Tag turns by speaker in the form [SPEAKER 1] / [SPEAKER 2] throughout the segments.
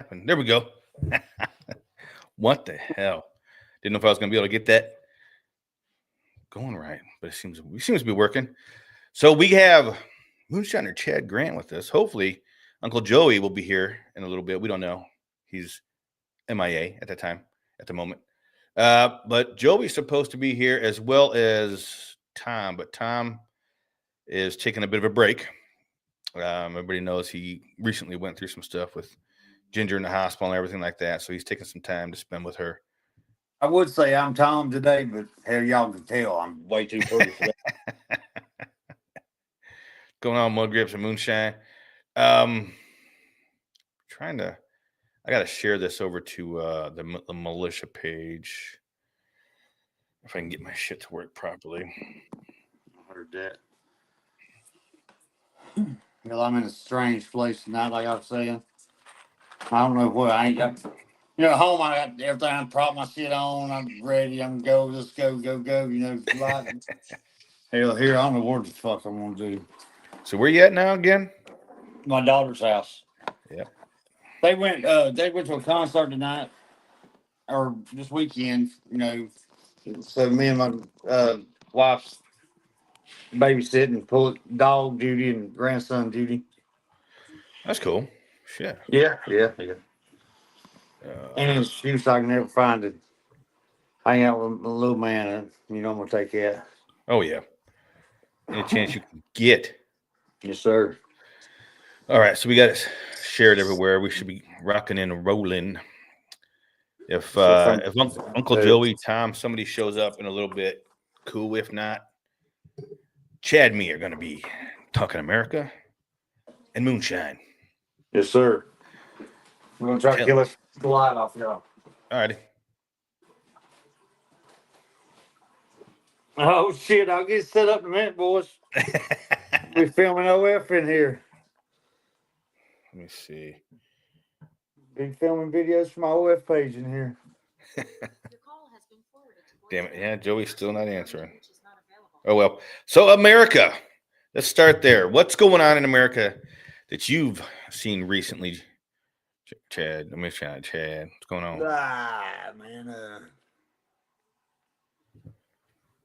[SPEAKER 1] happened. There we go. What the hell? Didn't know if I was going to be able to get that going right, but it seems to be working. So we have Moonshiner Chad Grant with us. Hopefully, Uncle Joey will be here in a little bit. We don't know. He's MIA at the moment. But Joey's supposed to be here as well as Tom, but Tom is taking a bit of a break. Everybody knows he recently went through some stuff with Ginger in the hospital and everything like that, so he's taking some time to spend with her.
[SPEAKER 2] I would say I'm Tom today, but hell, y'all can tell I'm way too pretty for that.
[SPEAKER 1] Going on, Mud Grips and Moonshine. I got to share this over to the militia page. If I can get my shit to work properly.
[SPEAKER 2] I heard that. Well, I'm in a strange place tonight, like I was saying. I don't know what I ain't got. At home, I got everything. I prop my shit on. I'm ready. I'm go. Let's go. Like, hell, here, I don't know what the fuck I'm going to do.
[SPEAKER 1] So where you at now again?
[SPEAKER 2] My daughter's house.
[SPEAKER 1] Yep.
[SPEAKER 2] They went to a concert tonight, or this weekend, So me and my wife's babysitting, pull dog duty and grandson duty.
[SPEAKER 1] That's cool. Shit.
[SPEAKER 2] Yeah. And excuse I can never find it. Hang out with a little man, I'm gonna take that.
[SPEAKER 1] Oh yeah. Any chance you can get.
[SPEAKER 2] Yes, sir.
[SPEAKER 1] All right, so we got it shared everywhere. We should be rocking and rolling. If Uncle Joey, Tom, somebody shows up in a little bit, cool. If not, Chad and me are going to be talking America and Moonshine.
[SPEAKER 2] Yes, sir. We're going to try to kill us the light off, y'all.
[SPEAKER 1] All righty.
[SPEAKER 2] Oh, shit. I'll get set up in a minute, boys. We're filming OF in here.
[SPEAKER 1] Let me see.
[SPEAKER 2] Been filming videos for my OF page in here.
[SPEAKER 1] Damn it. Yeah, Joey's still not answering. Oh, well. So, America. Let's start there. What's going on in America that you've seen recently, Chad? Let me try Chad. What's going on?
[SPEAKER 2] Man.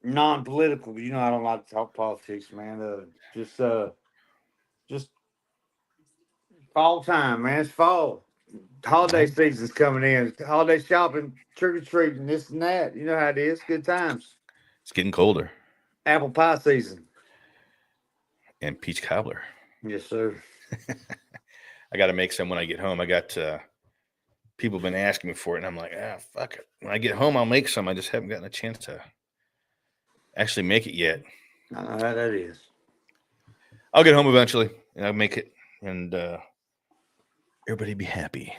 [SPEAKER 2] Non-political. I don't like to talk politics, man. Just fall time, man. It's fall. Holiday season's coming in. Holiday shopping, trick-or-treating, this and that. You know how it is. Good times.
[SPEAKER 1] It's getting colder.
[SPEAKER 2] Apple pie season.
[SPEAKER 1] And peach cobbler.
[SPEAKER 2] Yes, sir.
[SPEAKER 1] I got to make some when I get home. I got people have been asking me for it, and I'm like, fuck it. When I get home, I'll make some. I just haven't gotten a chance to actually make it yet.
[SPEAKER 2] I know how that is.
[SPEAKER 1] I'll get home eventually, and I'll make it, and everybody be happy.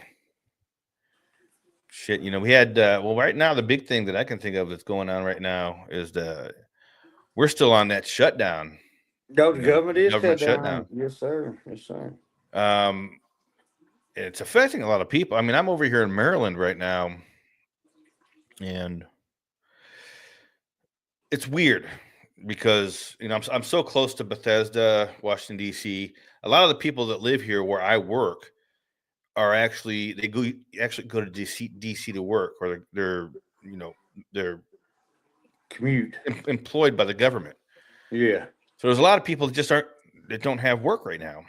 [SPEAKER 1] Shit, we had right now the big thing that I can think of that's going on right now is we're still on that shutdown.
[SPEAKER 2] The government is
[SPEAKER 1] shutdown.
[SPEAKER 2] Yes, sir.
[SPEAKER 1] It's affecting a lot of people. I mean, I'm over here in Maryland right now, and it's weird because I'm so close to Bethesda, Washington D.C. A lot of the people that live here where I work are actually go to DC to work, or they're
[SPEAKER 2] commute
[SPEAKER 1] employed by the government.
[SPEAKER 2] Yeah.
[SPEAKER 1] So there's a lot of people that don't have work right now,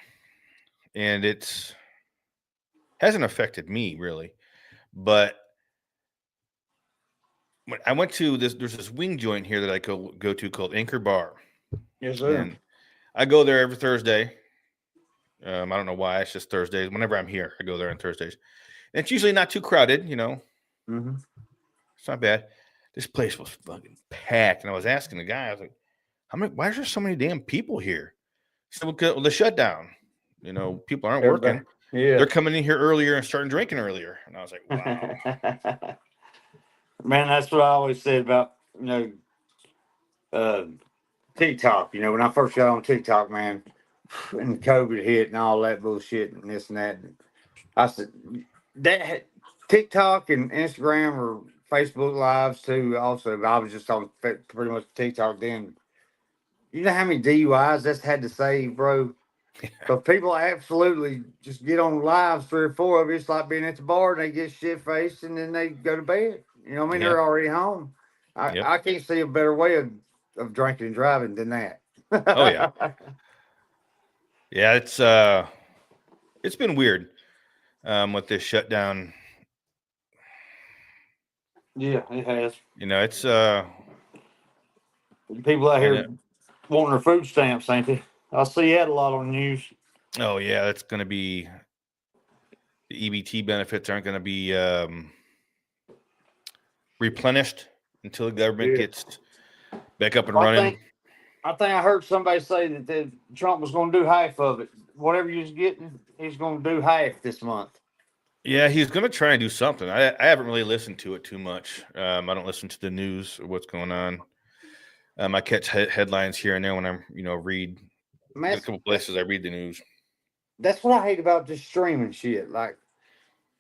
[SPEAKER 1] and hasn't affected me really, but when I went to there's this wing joint here that I go to called Anchor Bar.
[SPEAKER 2] Yes, sir.
[SPEAKER 1] And I go there every Thursday. I don't know why. It's just Thursdays. Whenever I'm here, I go there on Thursdays. And it's usually not too crowded,
[SPEAKER 2] Mm-hmm.
[SPEAKER 1] It's not bad. This place was fucking packed. And I was asking the guy, I was like, why is there so many damn people here? He said, well, the shutdown. People aren't working.
[SPEAKER 2] Yeah.
[SPEAKER 1] They're coming in here earlier and starting drinking earlier. And I was like, wow.
[SPEAKER 2] Man, that's what I always said about, TikTok. When I first got on TikTok, man, and COVID hit and all that bullshit and this and that. I said, that TikTok and Instagram or Facebook Lives too, also. But I was just on pretty much TikTok then. You know how many DUIs that's had to save, bro? But people absolutely just get on lives, 3 or 4 of you. It's like being at the bar and they get shit faced and then they go to bed. You know what I mean?
[SPEAKER 1] Yeah.
[SPEAKER 2] They're already home.
[SPEAKER 1] Yep.
[SPEAKER 2] I can't see a better way of drinking and driving than that.
[SPEAKER 1] Oh yeah. Yeah. It's been weird with this shutdown.
[SPEAKER 2] Yeah, it has.
[SPEAKER 1] It's
[SPEAKER 2] People out
[SPEAKER 1] and
[SPEAKER 2] here wanting their food stamps, ain't they? I see that a lot on the news.
[SPEAKER 1] oh yeah, that's going to be the EBT benefits aren't going to be replenished until the government
[SPEAKER 2] Yeah.
[SPEAKER 1] gets back up and
[SPEAKER 2] I
[SPEAKER 1] running.
[SPEAKER 2] think I heard somebody say that Trump was going to do half of it. Whatever you're getting, he's going to do half this month.
[SPEAKER 1] Yeah, he's going to try and do something. I haven't really listened to it too much. I don't listen to the news or what's going on. I catch headlines here and there when I'm, read.
[SPEAKER 2] Man,
[SPEAKER 1] There's a couple places I read the news.
[SPEAKER 2] that's what I hate about this streaming shit. Like,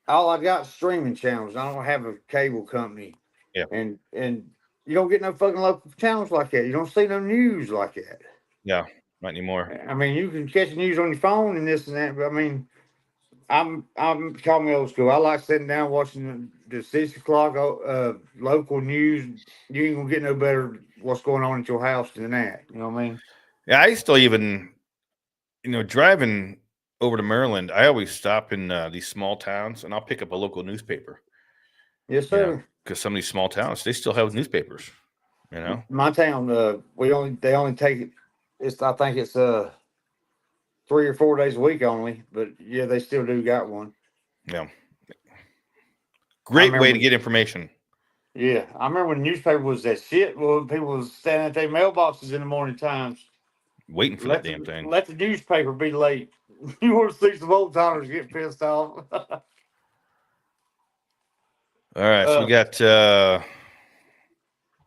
[SPEAKER 2] all I got is streaming channels. I don't have a cable company.
[SPEAKER 1] Yeah.
[SPEAKER 2] And you don't get no fucking local channels like that. You don't see no news like that.
[SPEAKER 1] Yeah, not anymore.
[SPEAKER 2] I mean, you can catch the news on your phone and this and that, but I mean, I'm call me old school. I like sitting down watching the 6 o'clock local news. You ain't gonna get no better what's going on at your house than that. You know what I mean?
[SPEAKER 1] Yeah, I still even, driving over to Maryland, I always stop in these small towns and I'll pick up a local newspaper.
[SPEAKER 2] Yes, sir.
[SPEAKER 1] Because some of these small towns, they still have newspapers.
[SPEAKER 2] My town, they only take it. I think it's 3 or 4 days a week only, but yeah, they still do got one.
[SPEAKER 1] Yeah. Great way to get information.
[SPEAKER 2] Yeah, I remember when the newspaper was that shit. Well, people was standing at their mailboxes in the morning times,
[SPEAKER 1] waiting for that damn thing.
[SPEAKER 2] Let the newspaper be late. You want to see some old timers get pissed off.
[SPEAKER 1] All right, so we got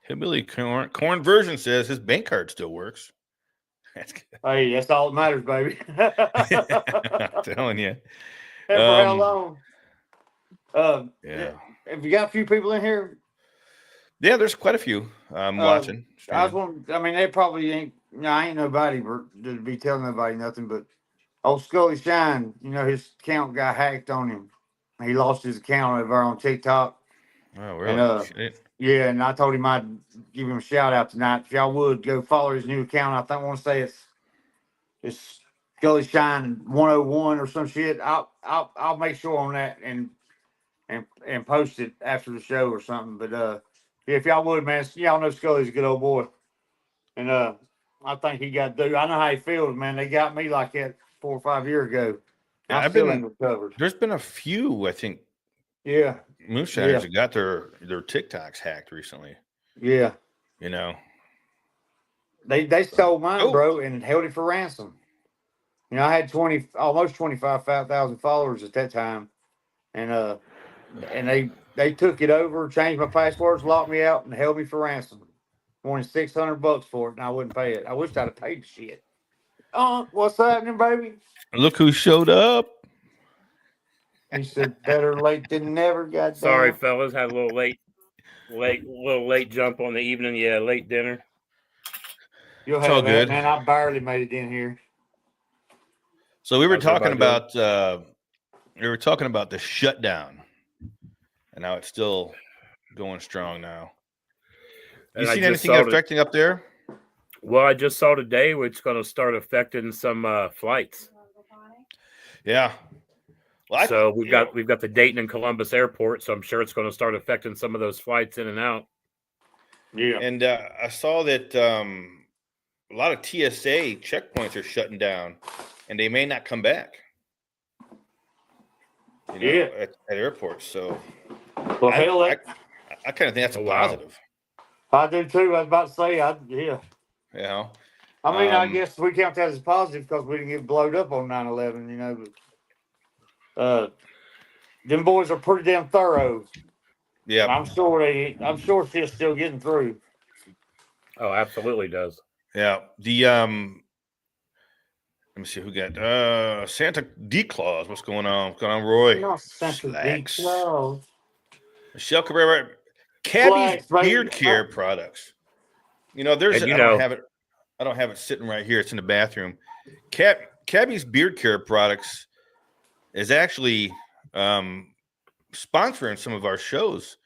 [SPEAKER 1] Hillbilly Corn version says his bank card still works. That's good.
[SPEAKER 2] Hey, that's all that matters, baby.
[SPEAKER 1] I'm telling you.
[SPEAKER 2] And for how long?
[SPEAKER 1] Yeah.
[SPEAKER 2] Have you got a few people in here?
[SPEAKER 1] Yeah, there's quite a few. I'm watching.
[SPEAKER 2] They probably ain't. I ain't nobody to be telling nobody nothing, but old Scully Shine, his account got hacked on him. He lost his account over on TikTok.
[SPEAKER 1] Oh, really?
[SPEAKER 2] And, yeah, and I told him I'd give him a shout out tonight. If y'all would go follow his new account, I want to say it's Scully Shine 101 or some shit. I'll make sure on that and post it after the show or something. But if y'all would, man, y'all know Scully's a good old boy, and I think he got due. I know how he feels, man. They got me like that 4 or 5 years ago.
[SPEAKER 1] Yeah,
[SPEAKER 2] I still ain't recovered.
[SPEAKER 1] There's been a few, I think.
[SPEAKER 2] Yeah.
[SPEAKER 1] Moonshiners that got their TikToks hacked recently.
[SPEAKER 2] Yeah. They stole mine, bro, and held it for ransom. I had almost 25,000 followers at that time, and they took it over, changed my passwords, locked me out, and held me for ransom. Wanted $600 for it, and I wouldn't pay it. I wished I'd have paid the shit. What's happening, baby?
[SPEAKER 1] Look who showed up.
[SPEAKER 2] He said, "Better late than never." Goddamn.
[SPEAKER 3] Sorry, fellas, had a little late jump on the evening. Yeah, late dinner.
[SPEAKER 2] You'll have that, man. I barely made it in here.
[SPEAKER 1] So we were talking about the shutdown, and now it's still going strong now. You seen anything affecting up there?
[SPEAKER 3] Well, I just saw today it's going to start affecting some flights.
[SPEAKER 1] Yeah.
[SPEAKER 3] Well, so we've got the Dayton and Columbus airport, so I'm sure it's going to start affecting some of those flights in and out.
[SPEAKER 2] Yeah.
[SPEAKER 1] And I saw that a lot of TSA checkpoints are shutting down, and they may not come back. At airports. So,
[SPEAKER 2] well, hell,
[SPEAKER 1] I kind of think that's a positive.
[SPEAKER 2] I do too. I was about to say,
[SPEAKER 1] Yeah.
[SPEAKER 2] I mean, I guess we count that as a positive because we didn't get blowed up on 9/11, But them boys are pretty damn thorough.
[SPEAKER 1] Yeah,
[SPEAKER 2] I'm sure it's still getting through.
[SPEAKER 3] Oh, absolutely does.
[SPEAKER 1] Yeah. The let me see who got Santa D. Claus. What's going on? What's going on, Roy?
[SPEAKER 2] Not Santa D. Claus.
[SPEAKER 1] Michelle Cabrera, Cabby's beard care products. I don't have it sitting right here. It's in the bathroom. Cabby's Beard Care Products is actually sponsoring some of our shows.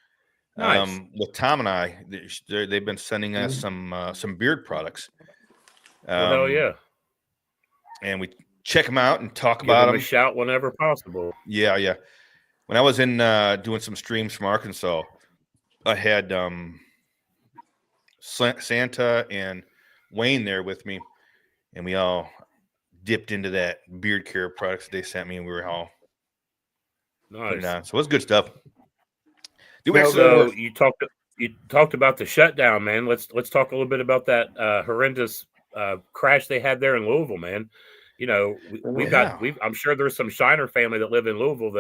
[SPEAKER 3] Nice.
[SPEAKER 1] With Tom and I, they've been sending us some beard products.
[SPEAKER 3] Well, hell yeah.
[SPEAKER 1] And we check them out and talk
[SPEAKER 3] Give
[SPEAKER 1] about
[SPEAKER 3] them
[SPEAKER 1] them.
[SPEAKER 3] a shout whenever possible.
[SPEAKER 1] Yeah. When I was in doing some streams from Arkansas, I had Santa and Wayne there with me, and we all dipped into that beard care products they sent me, and we were all putting it on. So it was good stuff.
[SPEAKER 3] So you talked about the shutdown, man. Let's talk a little bit about that horrendous crash they had there in Louisville, man. You know, I'm sure there's some Shiner family that live in Louisville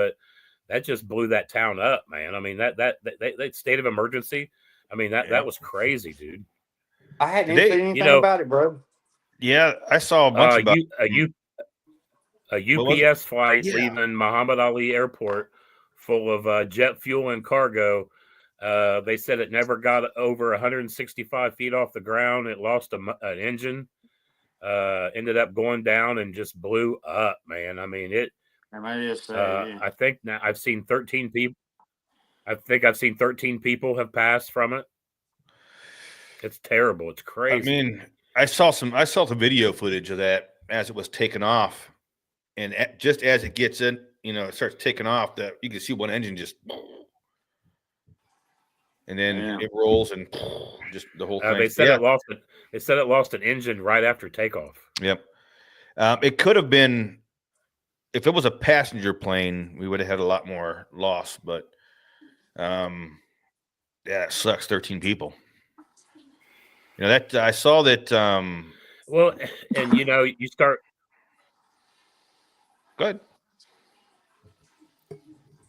[SPEAKER 3] that just blew that town up, man. I mean, that state of emergency. I mean, that was crazy, dude.
[SPEAKER 2] I hadn't seen anything about it, bro.
[SPEAKER 1] Yeah, I saw a bunch about
[SPEAKER 3] a UPS flight leaving Muhammad Ali Airport full of jet fuel and cargo. They said it never got over 165 feet off the ground. It lost an engine, ended up going down and just blew up, man. I mean, I think now I've seen 13 people. I think I've seen 13 people have passed from it. It's terrible. It's crazy.
[SPEAKER 1] I mean, I saw the video footage of that as it was taking off, and just as it gets in, it starts taking off. That you can see one engine just, and then it rolls and just the whole thing.
[SPEAKER 3] They said it lost an engine right after takeoff.
[SPEAKER 1] Yep. It could have been, if it was a passenger plane, we would have had a lot more loss. But it sucks. 13 people. That I saw that.
[SPEAKER 3] Well, and you start.
[SPEAKER 1] Go ahead.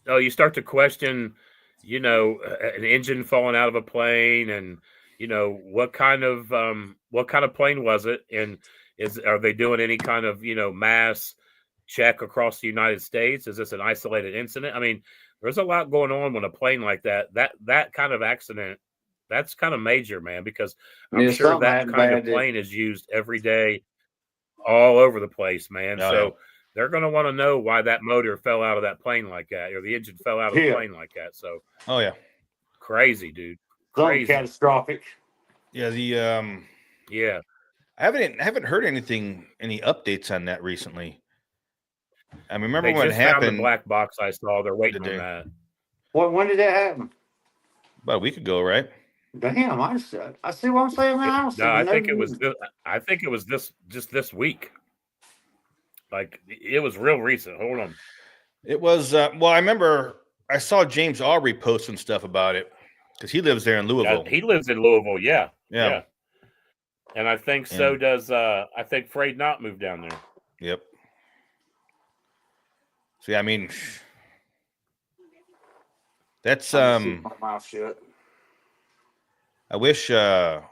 [SPEAKER 3] Oh, you start to question, an engine falling out of a plane, and what kind of plane was it, and are they doing any kind of mass check across the United States? Is this an isolated incident? I mean, there's a lot going on when a plane like that kind of accident. That's kind of major, man, because I'm sure that kind of plane is used every day all over the place, man. They're going to want to know why that motor fell out of that plane like that, or the engine fell out of the plane like that. So, crazy, dude. Crazy.
[SPEAKER 2] Catastrophic.
[SPEAKER 1] Yeah.
[SPEAKER 3] Yeah.
[SPEAKER 1] I haven't heard any updates on that recently. I remember
[SPEAKER 3] when
[SPEAKER 1] it happened.
[SPEAKER 3] Found the black box I saw. They're waiting on that.
[SPEAKER 2] When did that happen?
[SPEAKER 1] About a week ago, right?
[SPEAKER 2] Damn, I see what I'm saying, man.
[SPEAKER 3] I think it was this week. Like, it was real recent. Hold on.
[SPEAKER 1] It was I remember I saw James Aubrey posting stuff about it because he lives there in Louisville.
[SPEAKER 3] He lives in Louisville, yeah. And I think so does I think Frayed Knott moved down there.
[SPEAKER 1] Yep. See, I mean, that's
[SPEAKER 2] my mouth shut.
[SPEAKER 1] I wish I'd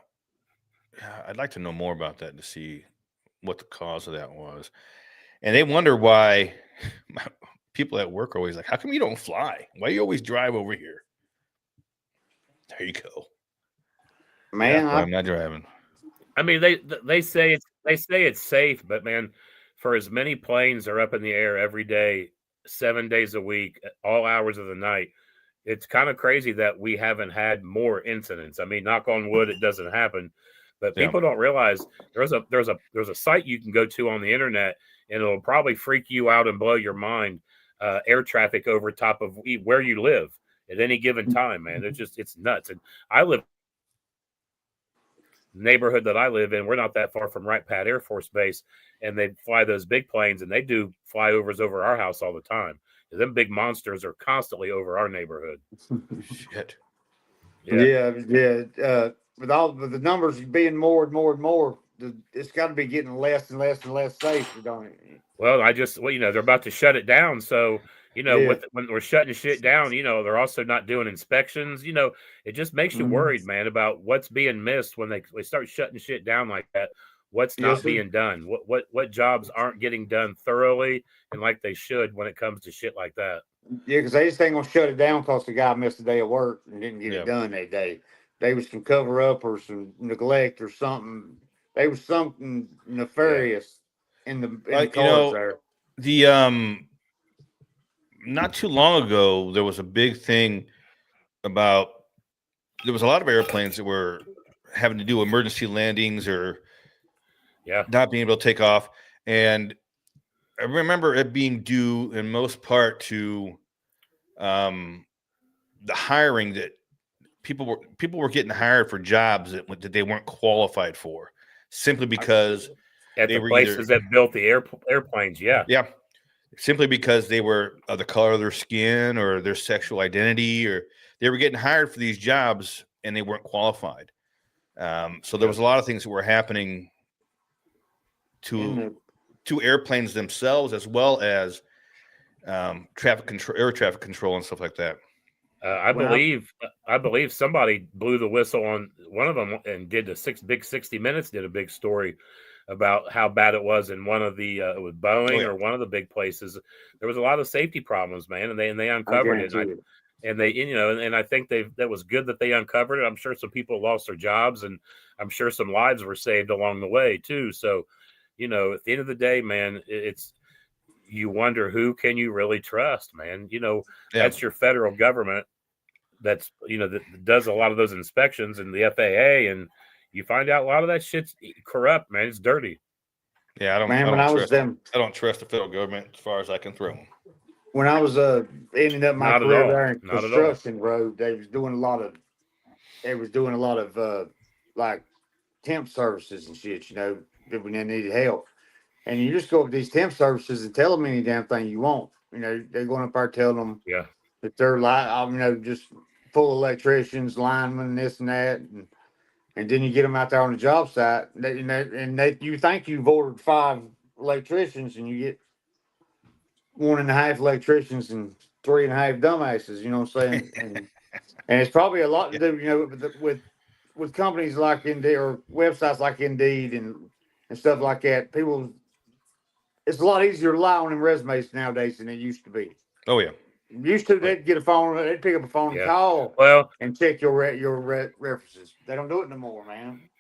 [SPEAKER 1] like to know more about that to see what the cause of that was. And they wonder why people at work are always like, how come you don't fly? Why do you always drive over here? There you go.
[SPEAKER 2] Man,
[SPEAKER 1] I'm not driving.
[SPEAKER 3] I mean, they say it's safe, but man, for as many planes are up in the air every day, 7 days a week, all hours of the night, it's kind of crazy that we haven't had more incidents. I mean, knock on wood, it doesn't happen, but people don't realize there's a site you can go to on the internet, and it'll probably freak you out and blow your mind. Air traffic over top of where you live at any given time, man. It's nuts. And I live neighborhood that I live in, we're not that far from Wright Pat Air Force Base, and they fly those big planes, and they do flyovers over our house all the time. Them big monsters are constantly over our neighborhood.
[SPEAKER 1] Shit.
[SPEAKER 2] Yeah. With all the numbers being more and more and more, it's got to be getting less and less and less safe, don't it?
[SPEAKER 3] Well, they're about to shut it down, so when we're shutting shit down, they're also not doing inspections. It just makes you worried, man, about what's being missed when they start shutting shit down like that. What's not being done? What jobs aren't getting done thoroughly and like they should when it comes to shit like that?
[SPEAKER 2] Yeah, because they just ain't gonna shut it down because the guy missed a day of work and didn't get it done that day. They was some cover up or some neglect or something. They was something nefarious. in the
[SPEAKER 1] You
[SPEAKER 2] cards
[SPEAKER 1] know,
[SPEAKER 2] there.
[SPEAKER 1] the not too long ago there was a big thing about there was a lot of airplanes that were having to do emergency landings or not being able to take off, and I remember it being due in most part to the hiring that people were getting hired for jobs that they weren't qualified for simply because
[SPEAKER 3] at
[SPEAKER 1] they
[SPEAKER 3] the
[SPEAKER 1] were
[SPEAKER 3] places
[SPEAKER 1] either
[SPEAKER 3] that built the airplanes. Yeah.
[SPEAKER 1] simply because they were of the color of their skin or their sexual identity, or they were getting hired for these jobs and they weren't qualified. So there was a lot of things that were happening to airplanes themselves, as well as air traffic control, and stuff like that.
[SPEAKER 3] I believe somebody blew the whistle on one of them and did a big 60 Minutes did a big story about how bad it was in one of the it was Boeing or one of the big places. There was a lot of safety problems, man, and they uncovered it. And they, and I think that was good that they uncovered it. I'm sure some people lost their jobs, and I'm sure some lives were saved along the way too. So, at the end of the day, man, it's you wonder who can you really trust, man. That's your federal government. That's that does a lot of those inspections, and the FAA, and you find out a lot of that shit's corrupt, man. It's dirty.
[SPEAKER 1] Yeah, I don't trust the federal government as far as I can throw them.
[SPEAKER 2] When I was ending up my career there in construction road, they was doing a lot of like temp services and shit, when they needed help. And you just go up to these temp services and tell them any damn thing you want. They're going up there telling them that they're just full of electricians, linemen, this and that, and then you get them out there on the job site, and you think you've ordered 5 electricians, and you get 1.5 electricians and 3.5 dumbasses. You know what I'm saying? And it's probably a lot to do, with companies like Indeed or websites like Indeed and stuff like that. It's a lot easier to lie on them resumes nowadays than it used to be.
[SPEAKER 1] Oh yeah.
[SPEAKER 2] Used to, they'd get a phone, they'd pick up a phone and call, and check your references. They don't do it no more, man.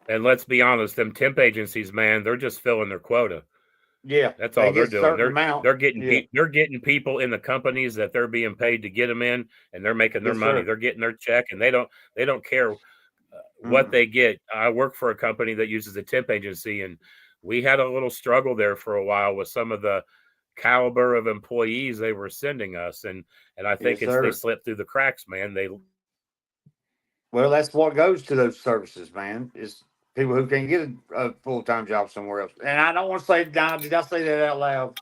[SPEAKER 3] And let's be honest, them temp agencies, man, they're just filling their quota.
[SPEAKER 2] Yeah,
[SPEAKER 3] that's all they're doing. They're getting people in the companies that they're being paid to get them in, and they're making their money. Sir. They're getting their check, and they don't care what they get. I work for a company that uses a temp agency, and we had a little struggle there for a while with some of the caliber of employees they were sending us, and I think they slipped through the cracks, man.
[SPEAKER 2] Well, that's what goes to those services, man. Is people who can't get a full-time job somewhere else. And I don't want to say, did I say that out loud?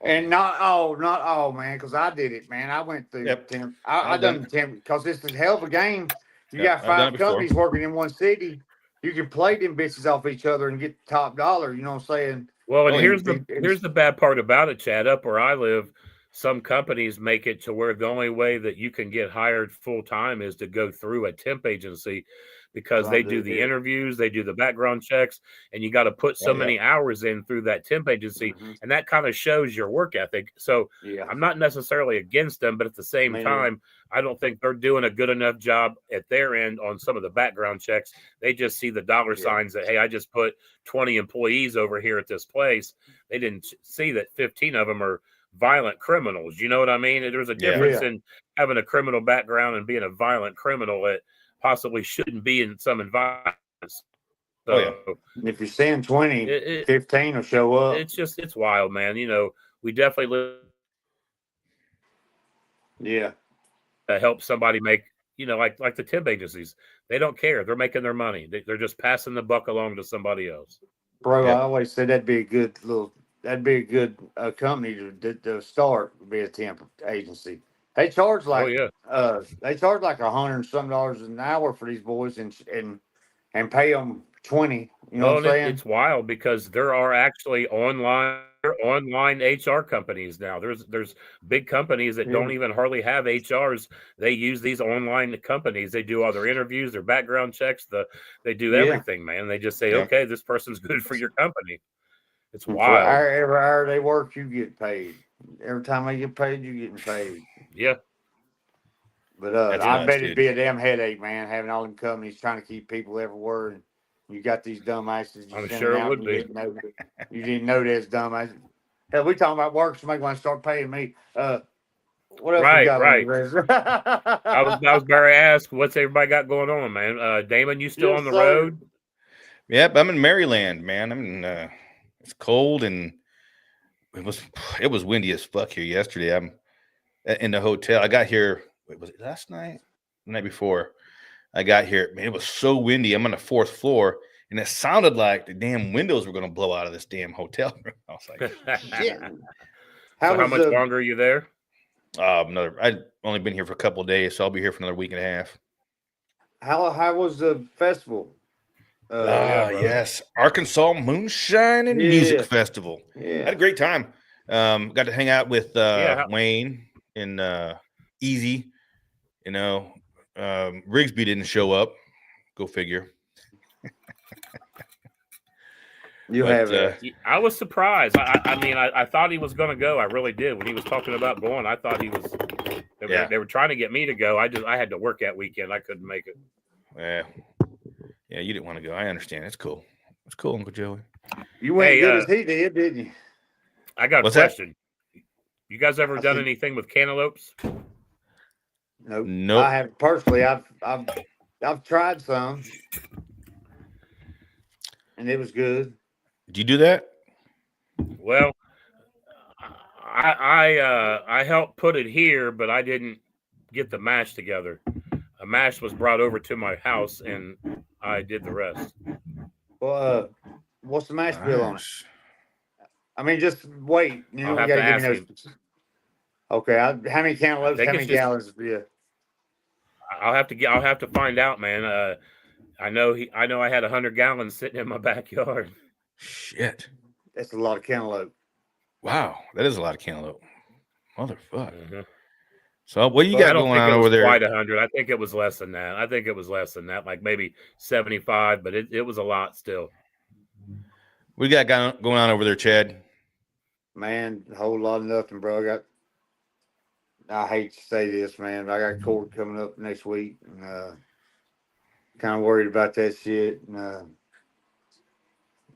[SPEAKER 2] And not all, man, because I did it, man. I went through temp. I done the temp because it's a hell of a game. You got 5 companies working in one city. You can play them bitches off each other and get the top dollar. You know what I'm saying?
[SPEAKER 3] Well, and here's the bad part about it, Chad. Up where I live, some companies make it to where the only way that you can get hired full time is to go through a temp agency, because they do the interviews, they do the background checks, and you got to put so many hours in through that temp agency, and that kind of shows your work ethic. So I'm not necessarily against them, but at the same time, I don't think they're doing a good enough job at their end on some of the background checks. They just see the dollar signs that, hey, I just put 20 employees over here at this place. They didn't see that 15 of them are violent criminals. You know what I mean? There's a difference in having a criminal background and being a violent criminal that possibly shouldn't be in some environments. So
[SPEAKER 2] if you're seeing 20, 15 will show up.
[SPEAKER 3] It's wild, man. We definitely live.
[SPEAKER 2] Yeah.
[SPEAKER 3] To help somebody make, like the temp agencies, they don't care. They're making their money. They're just passing the buck along to somebody else.
[SPEAKER 2] Bro, I always said that'd be a good company to start, would be a temp agency. They charge like $100 and some an hour for these boys, and pay them 20. You know what I'm saying?
[SPEAKER 3] It's wild because there are actually online HR companies now. There's big companies that don't even hardly have HRs. They use these online companies. They do all their interviews, their background checks. They do everything, man. They just say, okay, this person's good for your company. It's wild.
[SPEAKER 2] Every hour they work, you get paid. Every time they get paid, you getting paid.
[SPEAKER 3] Yeah.
[SPEAKER 2] But I bet it'd be a damn headache, man, having all them companies trying to keep people everywhere. You got these dumbasses you
[SPEAKER 3] I'm
[SPEAKER 2] sending
[SPEAKER 3] sure it
[SPEAKER 2] out.
[SPEAKER 3] would
[SPEAKER 2] And
[SPEAKER 3] be.
[SPEAKER 2] you didn't know this dumbass. Hell, we talking about work. Somebody want to start paying me. What else we
[SPEAKER 3] Right,
[SPEAKER 2] got on
[SPEAKER 3] right.
[SPEAKER 2] the list?
[SPEAKER 3] I was about to ask, what's everybody got going on, man? Damon, you still
[SPEAKER 2] Yes,
[SPEAKER 3] on the
[SPEAKER 2] sir.
[SPEAKER 3] road?
[SPEAKER 1] Yep, I'm in Maryland, man. I'm in. It's cold and it was windy as fuck here yesterday. I'm in the hotel. I got here. Wait, was it last night? The night before? I got here. Man, it was so windy. I'm on the 4th floor, and it sounded like the damn windows were going to blow out of this damn hotel room. I was like,
[SPEAKER 2] Shit.
[SPEAKER 3] So how much longer are you there?
[SPEAKER 1] I've only been here for a couple of days, so I'll be here for another week and a half.
[SPEAKER 2] How was the festival?
[SPEAKER 3] Yeah, brother.
[SPEAKER 1] Yes, Arkansas Moonshine and Music Festival.
[SPEAKER 2] Yeah.
[SPEAKER 1] Had a great time. Got to hang out with Wayne and Easy. You know, Rigsby didn't show up. Go figure.
[SPEAKER 3] I was surprised. I mean, I thought he was going to go. I really did. When he was talking about going, I thought he was. They were trying to get me to go. I had to work that weekend. I couldn't make it.
[SPEAKER 1] Yeah, you didn't want to go. I understand. It's cool. It's cool, Uncle Joey.
[SPEAKER 2] You went good as he did, didn't you?
[SPEAKER 3] I got a question. You guys ever done anything with cantaloupes?
[SPEAKER 2] Nope. I have personally. I've tried some, and it was good.
[SPEAKER 1] Did you do that?
[SPEAKER 3] Well, I helped put it here, but I didn't get the mash together. A mash was brought over to my house, and I did the rest.
[SPEAKER 2] Well, what's the mash bill on it? I mean, just wait. You know, you gotta give me those. Okay, how many cantaloupes? How many gallons of beer?
[SPEAKER 3] I'll have to find out, man. I know I had 100 gallons sitting in my backyard.
[SPEAKER 1] Shit,
[SPEAKER 2] that's a lot of cantaloupe.
[SPEAKER 1] Wow, that is a lot of cantaloupe. Motherfuck. Mm-hmm. So what you got going on over there?
[SPEAKER 3] Quite 100. I think it was less than that. Like maybe 75, but it was a lot still.
[SPEAKER 1] What you got going on over there, Chad?
[SPEAKER 2] Man, a whole lot of nothing, bro. I hate to say this, man, but I got court coming up next week, and kind of worried about that shit. And,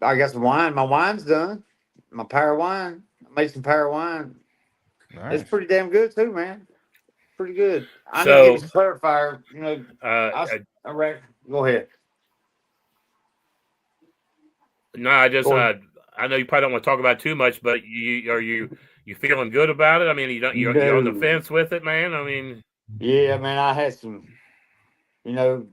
[SPEAKER 2] I got some wine. My wine's done. My power wine. I made some power wine. Nice. It's pretty damn good too, man. Pretty good. I need to get this clarifier. You know, I reckon. Go ahead.
[SPEAKER 3] No, I know you probably don't want to talk about it too much, but you feeling good about it? I mean, you're on the fence with it, man. I mean,
[SPEAKER 2] yeah, man. I had some. You know,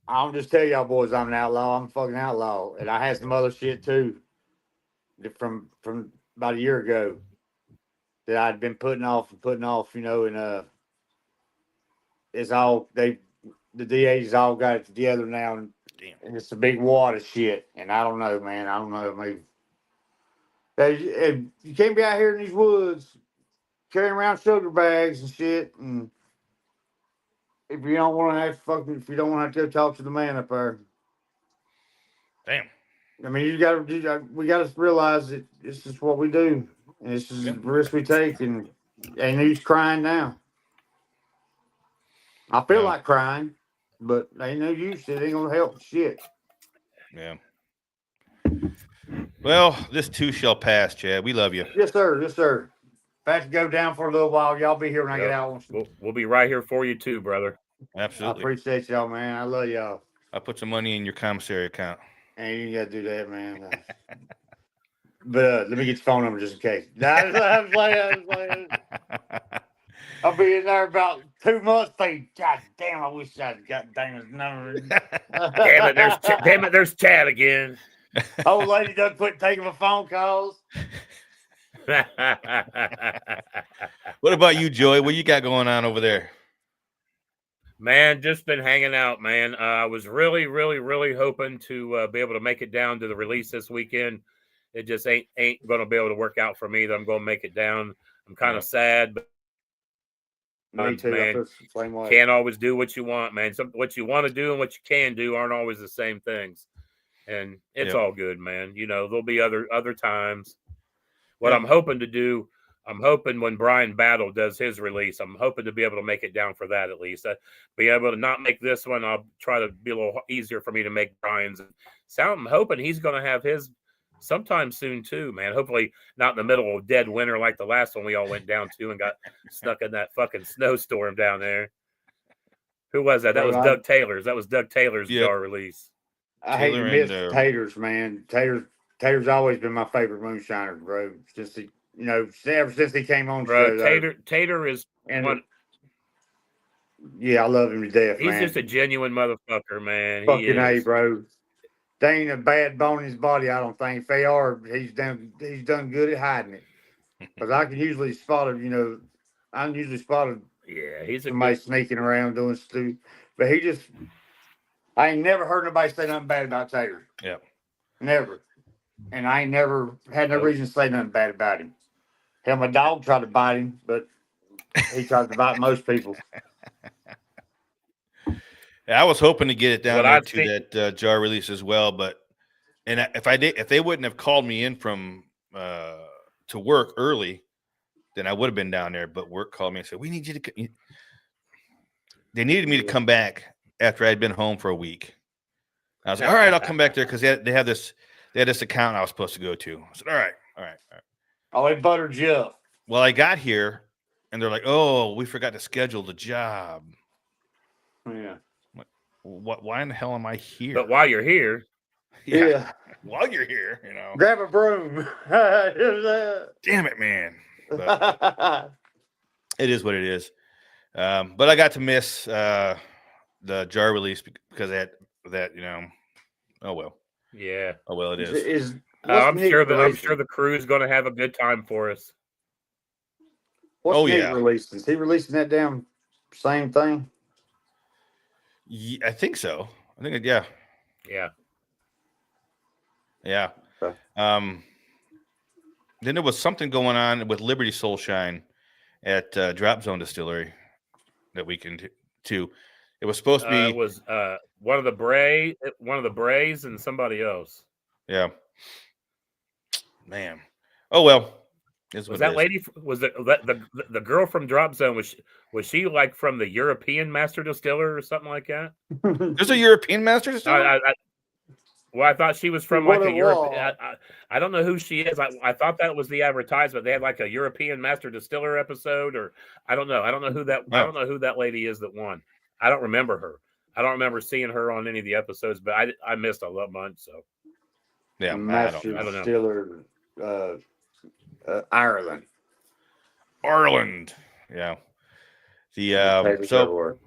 [SPEAKER 2] I'll just tell y'all boys, I'm an outlaw. I'm a fucking outlaw, and I had some other shit too. From about a year ago that I'd been putting off, you know, and it's all the DA's all got it together now, and it's a big wad of shit. And I don't know, man. I don't know. You can't be out here in these woods carrying around sugar bags and shit. And if you don't want to have to go talk to the man up there.
[SPEAKER 1] Damn.
[SPEAKER 2] I mean, we got to realize that this is what we do, and this is the risk we take, and ain't no use crying now. I feel like crying, but ain't no use. It ain't gonna help shit.
[SPEAKER 1] Yeah. Well, this too shall pass, Chad. We love you.
[SPEAKER 2] Yes, sir. Yes, sir. If I have to go down for a little while, y'all be here when I get out.
[SPEAKER 3] We'll be right here for you too, brother.
[SPEAKER 1] Absolutely.
[SPEAKER 2] I appreciate y'all, man. I love y'all.
[SPEAKER 1] I put some money in your commissary account.
[SPEAKER 2] And you gotta do that, man. But let me get your phone number just in case. I'm playing. I'll be in there about 2 months. God damn! I wish I'd got Dana's number.
[SPEAKER 3] Damn it! There's Chad again.
[SPEAKER 2] Old lady doesn't quit taking my phone calls.
[SPEAKER 1] What about you, Joey? What you got going on over there?
[SPEAKER 3] Man, just been hanging out, man. I was really, really, really hoping to be able to make it down to the release this weekend. It just ain't going to be able to work out for me that I'm going to make it down. I'm kind of sad, but
[SPEAKER 2] me too.
[SPEAKER 3] Man, can't always do what you want, man. What you want to do and what you can do aren't always the same things, and it's all good, man. You know, there'll be other times. What I'm hoping to do, I'm hoping when Brian Battle does his release, I'm hoping to be able to make it down for that at least. Be able to not make this one. I'll try to be a little easier for me to make Brian's. I'm hoping he's going to have his sometime soon too, man. Hopefully not in the middle of dead winter like the last one we all went down to and got stuck in that fucking snowstorm down there. Who was that? That was Doug Taylor's. That was Doug Taylor's jar release.
[SPEAKER 2] I hate to miss Taters, man. Tater's always been my favorite moonshiner, bro. Since he, ever since he came on.
[SPEAKER 3] Bro, Tater is one.
[SPEAKER 2] Yeah, I love him to death,
[SPEAKER 3] He's
[SPEAKER 2] man.
[SPEAKER 3] just a genuine motherfucker, man.
[SPEAKER 2] Fucking A, bro. They ain't a bad bone in his body, I don't think. If they are, he's done good at hiding it. Because I can usually spot him, I can usually spot him.
[SPEAKER 3] Yeah, he's
[SPEAKER 2] somebody sneaking around doing stupid. But I ain't never heard nobody say nothing bad about Tater.
[SPEAKER 1] Yeah.
[SPEAKER 2] Never. And I ain't never had no reason to say nothing bad about him. Hell, my dog tried to bite him, but he tried to bite most people.
[SPEAKER 1] I was hoping to get it down there to that jar release as well, but if they wouldn't have called me in from to work early, then I would have been down there. But work called me and said, "We need you to." They needed me to come back after I'd been home for a week. I was like, "All right, I'll come back there," because they had this account I was supposed to go to. I said, "All right."
[SPEAKER 2] Oh, they buttered you up.
[SPEAKER 1] Well, I got here, and they're like, "Oh, we forgot to schedule the job."
[SPEAKER 2] Yeah.
[SPEAKER 1] What? Why in the hell am I here?
[SPEAKER 3] But while you're here,
[SPEAKER 1] yeah. While you're here,
[SPEAKER 2] grab a broom.
[SPEAKER 1] Damn it, man! But it is what it is. But I got to miss the jar release because of that. Oh well.
[SPEAKER 3] Yeah.
[SPEAKER 1] Oh well, it is.
[SPEAKER 3] I'm sure the crew is going to have a good time for us.
[SPEAKER 2] What's Nick releasing? Is he releasing that damn same thing?
[SPEAKER 1] Yeah, I think so. I think yeah. Okay. Then there was something going on with Liberty Soulshine at Drop Zone Distillery that weekend too. It was supposed to be.
[SPEAKER 3] It was one of the Brays, and somebody else.
[SPEAKER 1] Yeah. Man. Oh well.
[SPEAKER 3] Was that lady? Was the girl from Drop Zone? Was she like from the European Master Distiller or something like that?
[SPEAKER 1] There's a European Master Distiller.
[SPEAKER 3] I thought she was from like a European. I don't know who she is. I thought that was the advertisement. They had like a European Master Distiller episode, or I don't know. I don't know who that. I don't know who that lady is that won. I don't remember her. I don't remember seeing her on any of the episodes, but I missed a bunch. So
[SPEAKER 1] yeah,
[SPEAKER 2] Master Distiller, Ireland.
[SPEAKER 1] Yeah. So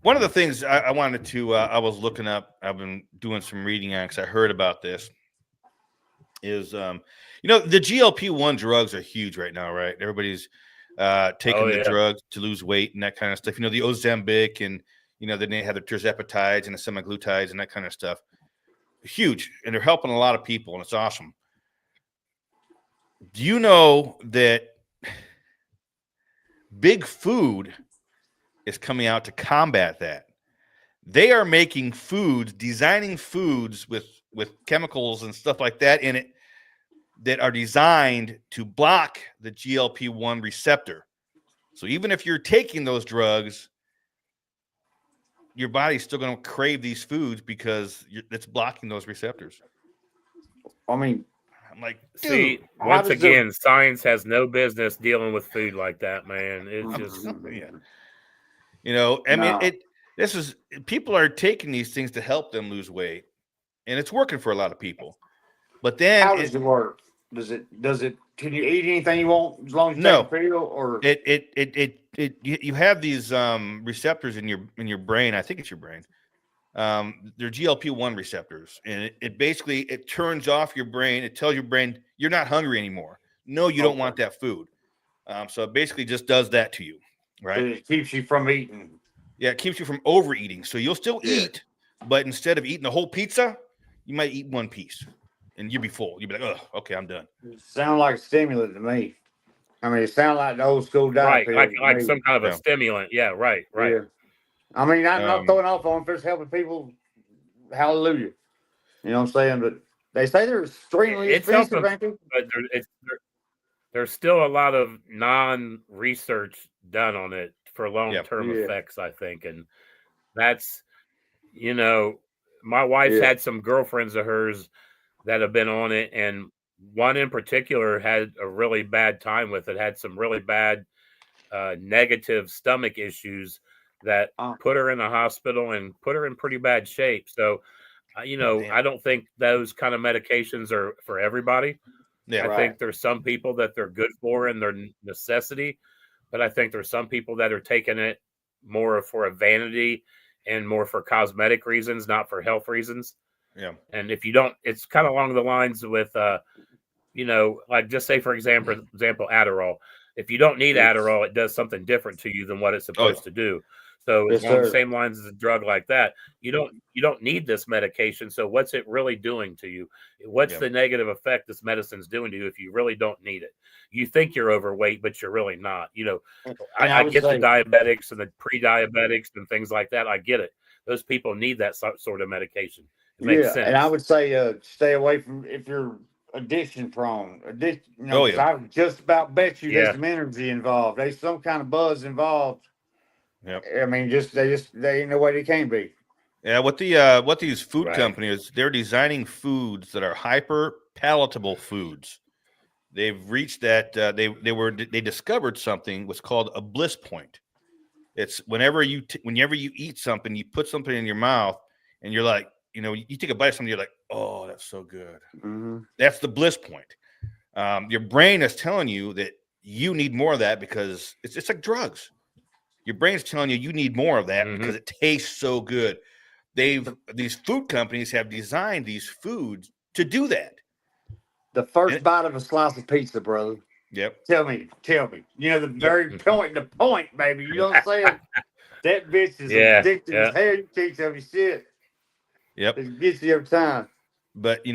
[SPEAKER 1] one of the things I wanted to I was looking up. I've been doing some reading on because I heard about this. Is the GLP-1 drugs are huge right now, right? Everybody's taking the drugs to lose weight and that kind of stuff. The Ozempic and then they have the tirzepatides and the semaglutides and that kind of stuff. Huge, and they're helping a lot of people, and it's awesome. Do you know that Big Food is coming out to combat that? They are making foods, designing foods with chemicals and stuff like that in it that are designed to block the GLP-1 receptor. So even if you're taking those drugs, your body's still going to crave these foods because it's blocking those receptors.
[SPEAKER 2] I mean,
[SPEAKER 1] I'm like, dude,
[SPEAKER 3] see, once again, science has no business dealing with food like that, man. It's just,
[SPEAKER 1] this is people are taking these things to help them lose weight, and it's working for a lot of people. But then,
[SPEAKER 2] how does it work? Does it? Can you eat anything you want as long as you take a pill, or
[SPEAKER 1] you have these receptors in your brain. I think it's your brain. They're GLP-1 receptors, and it basically turns off your brain. It tells your brain you're not hungry anymore. No, you don't want that food. So it basically just does that to you, right?
[SPEAKER 2] It keeps you from eating.
[SPEAKER 1] Yeah, it keeps you from overeating. So you'll still eat, but instead of eating the whole pizza, you might eat one piece, and you'll be full. You'll be like, "Oh, okay, I'm done."
[SPEAKER 2] It sounds like a stimulant to me. I mean, it sounds like the old school diet.
[SPEAKER 3] Right, like some kind of a stimulant. Yeah, right.
[SPEAKER 2] Yeah. I mean, I'm not throwing off on if it's helping people. Hallelujah. You know what I'm saying? But they say they're extremely expensive,
[SPEAKER 3] but there's still a lot of non-research done on it for long-term
[SPEAKER 2] Yeah.
[SPEAKER 3] effects, I think. And that's, my wife's had some girlfriends of hers that have been on it, and one in particular had a really bad time with it, had some really bad negative stomach issues that put her in the hospital and put her in pretty bad shape. So,
[SPEAKER 1] damn.
[SPEAKER 3] I don't think those kind of medications are for everybody.
[SPEAKER 1] Yeah,
[SPEAKER 3] I think there's some people that they're good for and they're necessity, but I think there's some people that are taking it more for a vanity and more for cosmetic reasons, not for health reasons.
[SPEAKER 1] Yeah.
[SPEAKER 3] And if you don't, it's kind of along the lines with, like just say, for example, Adderall. If you don't need Adderall, it does something different to you than what it's supposed to do. So it's along the same lines as a drug like that. You don't need this medication. So what's it really doing to you? What's the negative effect this medicine's doing to you if you really don't need it? You think you're overweight, but you're really not. I get the diabetics and the pre-diabetics and things like that. I get it. Those people need that sort of medication. It makes sense.
[SPEAKER 2] And I would say stay away from if you're addiction prone. I would just about bet you there's some energy involved. There's some kind of buzz involved.
[SPEAKER 1] Yep.
[SPEAKER 2] I mean, they ain't no way they can be.
[SPEAKER 1] Yeah, what these food companies, they're designing foods that are hyper palatable foods. They've reached that they discovered something what's called a bliss point. It's whenever you eat something, you put something in your mouth, and you're like, you take a bite of something, you're like, oh, that's so good.
[SPEAKER 2] Mm-hmm.
[SPEAKER 1] That's the bliss point. Your brain is telling you that you need more of that because it's like drugs. Your brain's telling you need more of that because it tastes so good. These food companies have designed these foods to do that.
[SPEAKER 2] The first bite of a slice of pizza, brother.
[SPEAKER 1] Yep.
[SPEAKER 2] Tell me. The very point, baby. You know what I'm saying? That bitch is addicted as hell. You can't tell me shit.
[SPEAKER 1] Yep.
[SPEAKER 2] It gets you every time.
[SPEAKER 1] But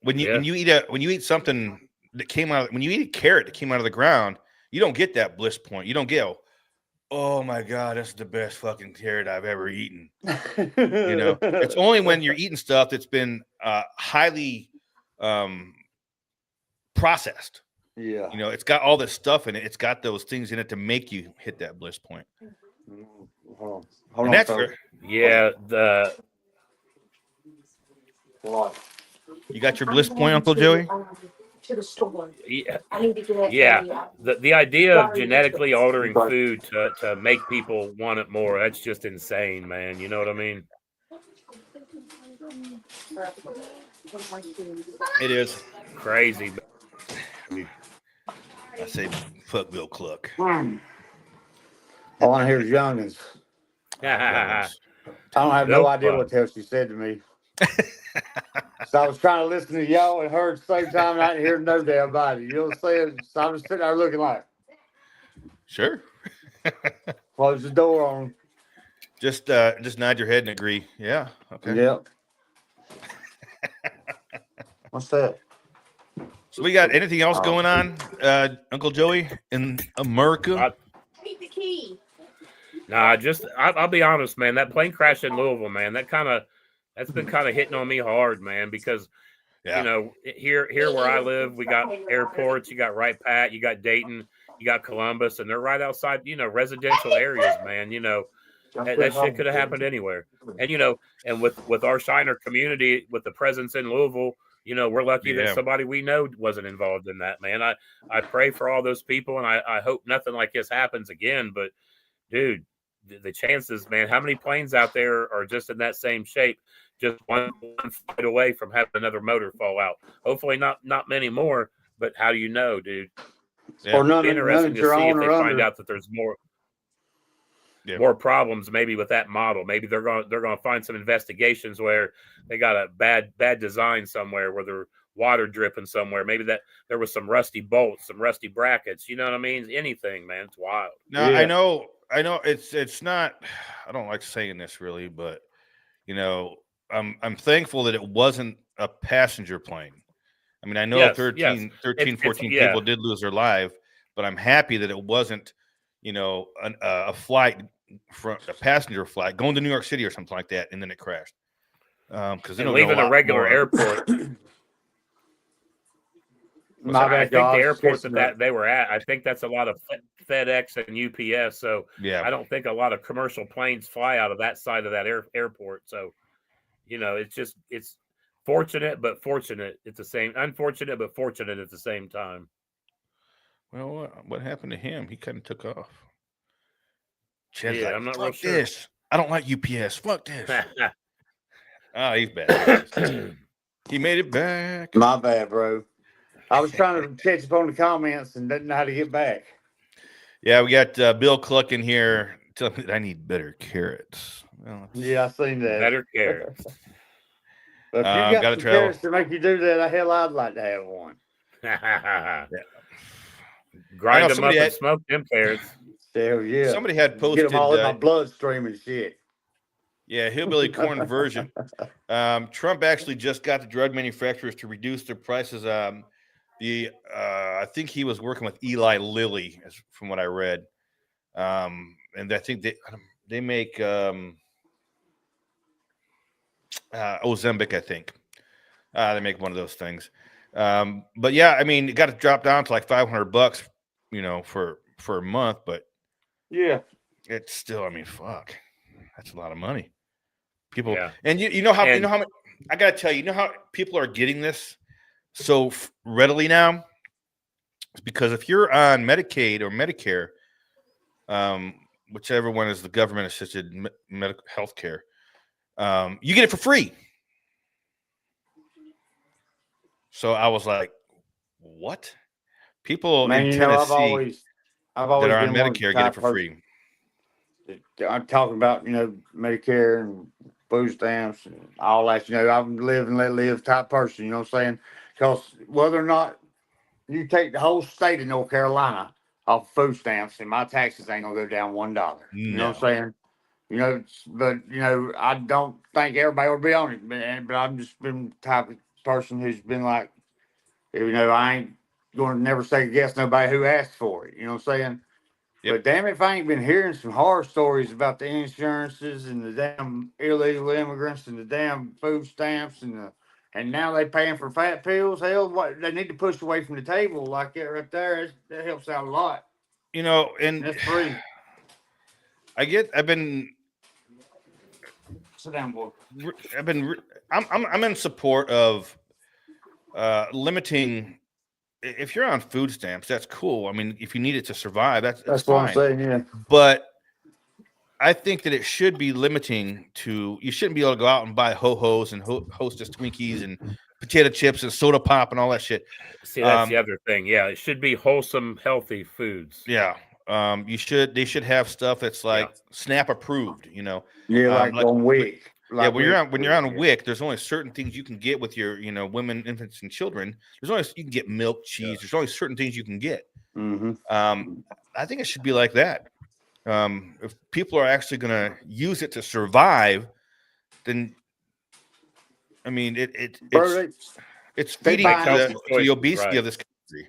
[SPEAKER 1] when you eat something that came out, when you eat a carrot that came out of the ground, you don't get that bliss point. You don't get, oh my God, that's the best fucking carrot I've ever eaten. It's only when you're eating stuff that's been highly processed.
[SPEAKER 2] Yeah.
[SPEAKER 1] It's got all this stuff in it. It's got those things in it to make you hit that bliss point.
[SPEAKER 2] Hold
[SPEAKER 1] and
[SPEAKER 2] on,
[SPEAKER 1] that's
[SPEAKER 2] folks.
[SPEAKER 1] You got your bliss point, Uncle Joey?
[SPEAKER 4] To the store.
[SPEAKER 3] Yeah.
[SPEAKER 4] I need to get
[SPEAKER 3] The idea of genetically altering food to make people want it more, that's just insane, man. You know what I mean?
[SPEAKER 1] It is
[SPEAKER 3] crazy.
[SPEAKER 1] I say fuck Bill Cluck.
[SPEAKER 2] All I hear is youngins. I don't have no idea what the hell she said to me. So I was trying to listen to y'all and her at the same time, and I didn't hear no damn body. You know what I'm saying? So I was sitting there looking like,
[SPEAKER 1] sure.
[SPEAKER 2] Close the door on them.
[SPEAKER 1] Just nod your head and agree. Yeah. Okay.
[SPEAKER 2] Yep. What's that?
[SPEAKER 1] So we got anything else going on, Uncle Joey, in America?
[SPEAKER 4] I need the key.
[SPEAKER 3] Nah, I'll be honest, man. That plane crash in Louisville, man, that's been kind of hitting on me hard, man, because here where I live, we got airports, you got Wright Pat, you got Dayton, you got Columbus, and they're right outside, residential areas, man. That shit could have happened anywhere. And and with our Shiner community, with the presence in Louisville, we're lucky that somebody we know wasn't involved in that, man. I pray for all those people, and I hope nothing like this happens again. But dude, the chances, man, how many planes out there are just in that same shape, just one flight away from having another motor fall out? Hopefully not many more, but how do you know, dude?
[SPEAKER 2] Or none,
[SPEAKER 3] interesting to see if they find out that there's more problems maybe with that model. Maybe they're going to find some investigations where they got a bad design somewhere, where there's water dripping somewhere. Maybe that there was some rusty bolts, some rusty brackets. You know what I mean? Anything, man. It's wild.
[SPEAKER 1] No, I know it's not, I don't like saying this really, but I'm thankful that it wasn't a passenger plane. I mean, I know 13, 14 people did lose their life, but I'm happy that it wasn't, a flight, a passenger flight going to New York City or something like that, and then it crashed. Because
[SPEAKER 3] leaving a regular airport.
[SPEAKER 2] My
[SPEAKER 3] I
[SPEAKER 2] bad,
[SPEAKER 3] think
[SPEAKER 2] y'all.
[SPEAKER 3] the
[SPEAKER 2] I was
[SPEAKER 3] airport
[SPEAKER 2] catching
[SPEAKER 3] that
[SPEAKER 2] up.
[SPEAKER 3] they were at, I think that's a lot of FedEx and UPS. So
[SPEAKER 1] Yeah.
[SPEAKER 3] I don't think a lot of commercial planes fly out of that side of that airport. So, it's fortunate, but fortunate at the same, unfortunate, but fortunate at the same time.
[SPEAKER 1] Well, what happened to him? He kind of took off. Chad's
[SPEAKER 3] Yeah,
[SPEAKER 1] like,
[SPEAKER 3] I'm not real
[SPEAKER 1] fuck
[SPEAKER 3] sure.
[SPEAKER 1] this. I don't like UPS. Fuck this. Oh, he's back. He made it back.
[SPEAKER 2] My bad, bro. I was trying to catch up on the comments and didn't know how to get back.
[SPEAKER 1] Yeah, we got Bill Cluck in here telling me that I need better carrots. Well,
[SPEAKER 2] Yeah, I seen that.
[SPEAKER 3] Better carrots.
[SPEAKER 2] But if you got
[SPEAKER 1] gotta
[SPEAKER 2] some
[SPEAKER 1] travel.
[SPEAKER 2] carrots to make you do that, hell, I'd like to have one.
[SPEAKER 3] Grind them up
[SPEAKER 1] somebody
[SPEAKER 3] and
[SPEAKER 1] had-
[SPEAKER 3] smoke them carrots.
[SPEAKER 2] Hell yeah.
[SPEAKER 1] Somebody had
[SPEAKER 2] Get
[SPEAKER 1] posted,
[SPEAKER 2] them all in my bloodstream and shit.
[SPEAKER 1] yeah, hillbilly corn version. Trump actually just got the drug manufacturers to reduce their prices. I think he was working with Eli Lilly, from what I read, and I think they make Ozempic. I think they make one of those things. But yeah, I mean, it got to drop down to like $500, for a month. But
[SPEAKER 2] Yeah.
[SPEAKER 1] it's still, I mean, fuck, that's a lot of money. People,
[SPEAKER 3] Yeah.
[SPEAKER 1] and you know how much, I gotta tell you, how people are getting this so readily now. It's because if you're on Medicaid or Medicare, whichever one is the government assisted medical health care, you get it for free. So I was like, what? People in Tennessee
[SPEAKER 2] I've always
[SPEAKER 1] that are on
[SPEAKER 2] been one
[SPEAKER 1] Medicare get it for free.
[SPEAKER 2] I'm talking about, Medicare and food stamps and all that. I'm live and let live type person, you know what I'm saying? Because whether or not you take the whole state of North Carolina off food stamps, and my taxes ain't gonna go down $1. You know what I'm saying? But I don't think everybody will be on it. But I've just been the type of person who's been like, I ain't gonna never second guess nobody who asked for it. You know what I'm saying?
[SPEAKER 1] Yep.
[SPEAKER 2] But damn, if I ain't been hearing some horror stories about the insurances and the damn illegal immigrants and the damn food stamps and now they paying for fat pills. Hell, what they need to push away from the table like that right there. That helps out a lot.
[SPEAKER 1] And
[SPEAKER 2] That's free.
[SPEAKER 1] I've been
[SPEAKER 2] Sit down, boy.
[SPEAKER 1] I'm in support of limiting. If you're on food stamps, that's cool. I mean, if you need it to survive, that's
[SPEAKER 2] what
[SPEAKER 1] fine.
[SPEAKER 2] I'm saying. Yeah.
[SPEAKER 1] But I think that it should be limiting to. You shouldn't be able to go out and buy ho-hos and Hostess Twinkies and potato chips and soda pop and all that shit.
[SPEAKER 3] See, that's the other thing. Yeah, it should be wholesome, healthy foods.
[SPEAKER 1] Yeah. They should have stuff that's like SNAP approved.
[SPEAKER 2] Yeah, like on WIC.
[SPEAKER 1] Like when you're on WIC, there's only certain things you can get with your, women, infants, and children. You can get milk, cheese. There's only certain things you can get.
[SPEAKER 2] Mm-hmm.
[SPEAKER 1] I think it should be like that. If people are actually going to use it to survive, then I mean it's feeding the obesity of this country.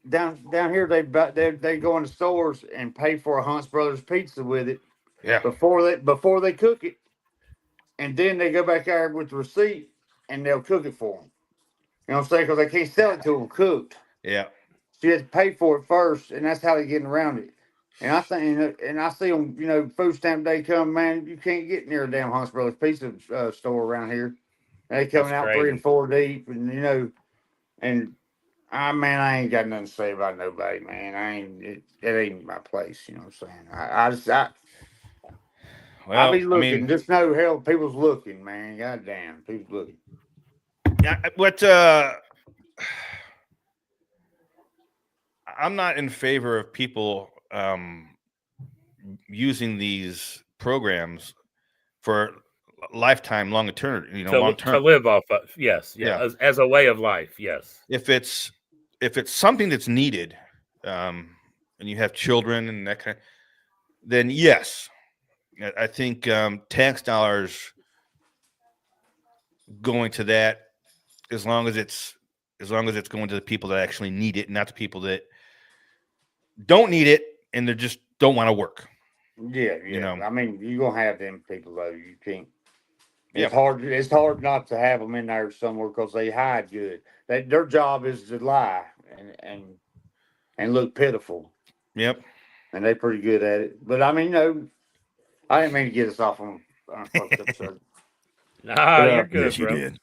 [SPEAKER 2] Down here, they go in the stores and pay for a Hunt's Brothers pizza with it.
[SPEAKER 1] Yeah.
[SPEAKER 2] Before they cook it, and then they go back there with the receipt and they'll cook it for them. You know what I'm saying? Because they can't sell it to them cooked.
[SPEAKER 1] Yeah.
[SPEAKER 2] So you have to pay for it first, and that's how they're getting around it. And I think, and I see them, food stamp day come, man, you can't get near a damn Hunt's Brothers pizza store around here. They coming out 3 and 4 deep, and I ain't got nothing to say about nobody, man. It ain't my place, you know what I'm saying? I'll be looking. Just know, hell, people's looking, man. Goddamn, people's looking.
[SPEAKER 1] Yeah, but I'm not in favor of people using these programs for lifetime, long term, long term
[SPEAKER 3] to live off of. Yes, as a way of life. Yes.
[SPEAKER 1] If it's something that's needed, and you have children and that kind, then yes, I think tax dollars going to that, as long as it's going to the people that actually need it, not the people that don't need it and they just don't want to work.
[SPEAKER 2] Yeah. I mean, you're gonna have them people though. You can't. It's
[SPEAKER 1] Yeah.
[SPEAKER 2] hard. It's hard not to have them in there somewhere because they hide good. Their job is to lie and look pitiful,
[SPEAKER 1] Yep.
[SPEAKER 2] and they're pretty good at it. But I mean, I didn't mean to get us off on a fucked up subject.
[SPEAKER 3] Nah,
[SPEAKER 2] But
[SPEAKER 3] you're good,
[SPEAKER 1] Yes, you
[SPEAKER 3] bro.
[SPEAKER 1] did.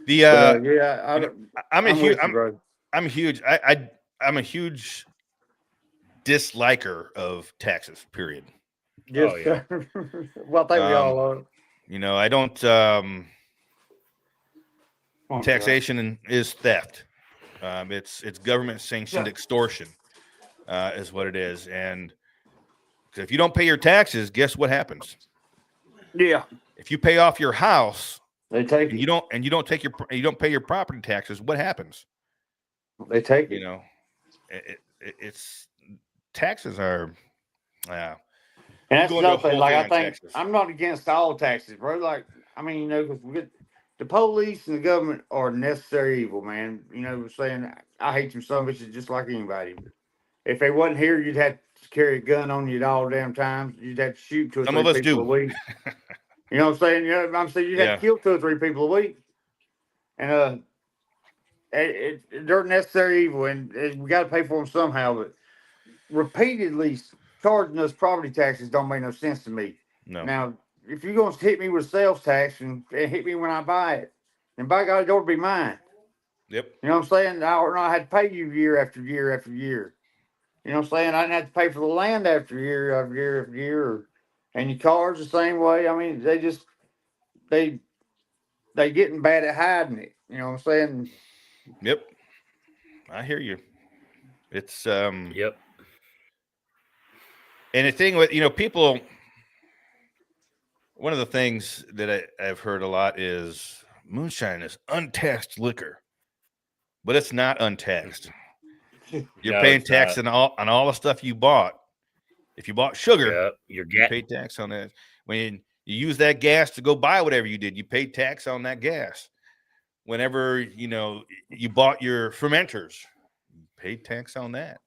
[SPEAKER 2] yeah,
[SPEAKER 1] You know, I'm a
[SPEAKER 2] I'm
[SPEAKER 1] huge
[SPEAKER 2] with you, bro.
[SPEAKER 1] I'm huge. I'm a huge disliker of taxes. Period.
[SPEAKER 2] Yes,
[SPEAKER 3] Oh, yeah.
[SPEAKER 2] sir. Well, I think we all are.
[SPEAKER 1] I don't.
[SPEAKER 2] Come on, Josh.
[SPEAKER 1] Taxation is theft. It's government sanctioned extortion, is what it is. And if you don't pay your taxes, guess what happens?
[SPEAKER 2] Yeah,
[SPEAKER 1] If you pay off your house
[SPEAKER 2] they take
[SPEAKER 1] and
[SPEAKER 2] it.
[SPEAKER 1] you don't pay your property taxes, what happens?
[SPEAKER 2] They take
[SPEAKER 1] You
[SPEAKER 2] it.
[SPEAKER 1] know, it's taxes are.
[SPEAKER 2] And that's
[SPEAKER 1] Go into a
[SPEAKER 2] another thing.
[SPEAKER 1] whole
[SPEAKER 2] Like
[SPEAKER 1] thing
[SPEAKER 2] I
[SPEAKER 1] on
[SPEAKER 2] think
[SPEAKER 1] taxes.
[SPEAKER 2] I'm not against all taxes, bro. Like I mean, because the police and the government are necessary evil, man. You know what I'm saying? I hate them some bitches just like anybody. If they wasn't here, you'd have to carry a gun on you at all damn times. You'd have to shoot two or
[SPEAKER 1] Some
[SPEAKER 2] three
[SPEAKER 1] of us
[SPEAKER 2] people
[SPEAKER 1] do.
[SPEAKER 2] a week. You know what I'm saying? You know what I'm saying? You'd have
[SPEAKER 1] Yeah.
[SPEAKER 2] to kill 2 or 3 people a week. And they're necessary evil, and we got to pay for them somehow. But repeatedly charging us property taxes don't make no sense to me.
[SPEAKER 1] No.
[SPEAKER 2] Now, if you're going to hit me with sales tax and hit me when I buy it, then by God, it ought to be mine.
[SPEAKER 1] Yep.
[SPEAKER 2] You know what I'm saying? I ought not have to pay you year after year after year. You know what I'm saying? I didn't have to pay for the land after year after year after year. And your cars the same way. I mean, they getting bad at hiding it. You know what I'm saying?
[SPEAKER 1] Yep. I hear you. It's
[SPEAKER 3] Yep.
[SPEAKER 1] And the thing with people, one of the things that I've heard a lot is moonshine is untaxed liquor, but it's not untaxed. You're
[SPEAKER 3] No,
[SPEAKER 1] paying
[SPEAKER 3] it's
[SPEAKER 1] tax
[SPEAKER 3] not.
[SPEAKER 1] on all the stuff you bought. If you bought sugar,
[SPEAKER 3] Yep.
[SPEAKER 1] you pay tax on that. When you use that gas to go buy whatever you did, you pay tax on that gas. Whenever you bought your fermenters, you paid tax on that.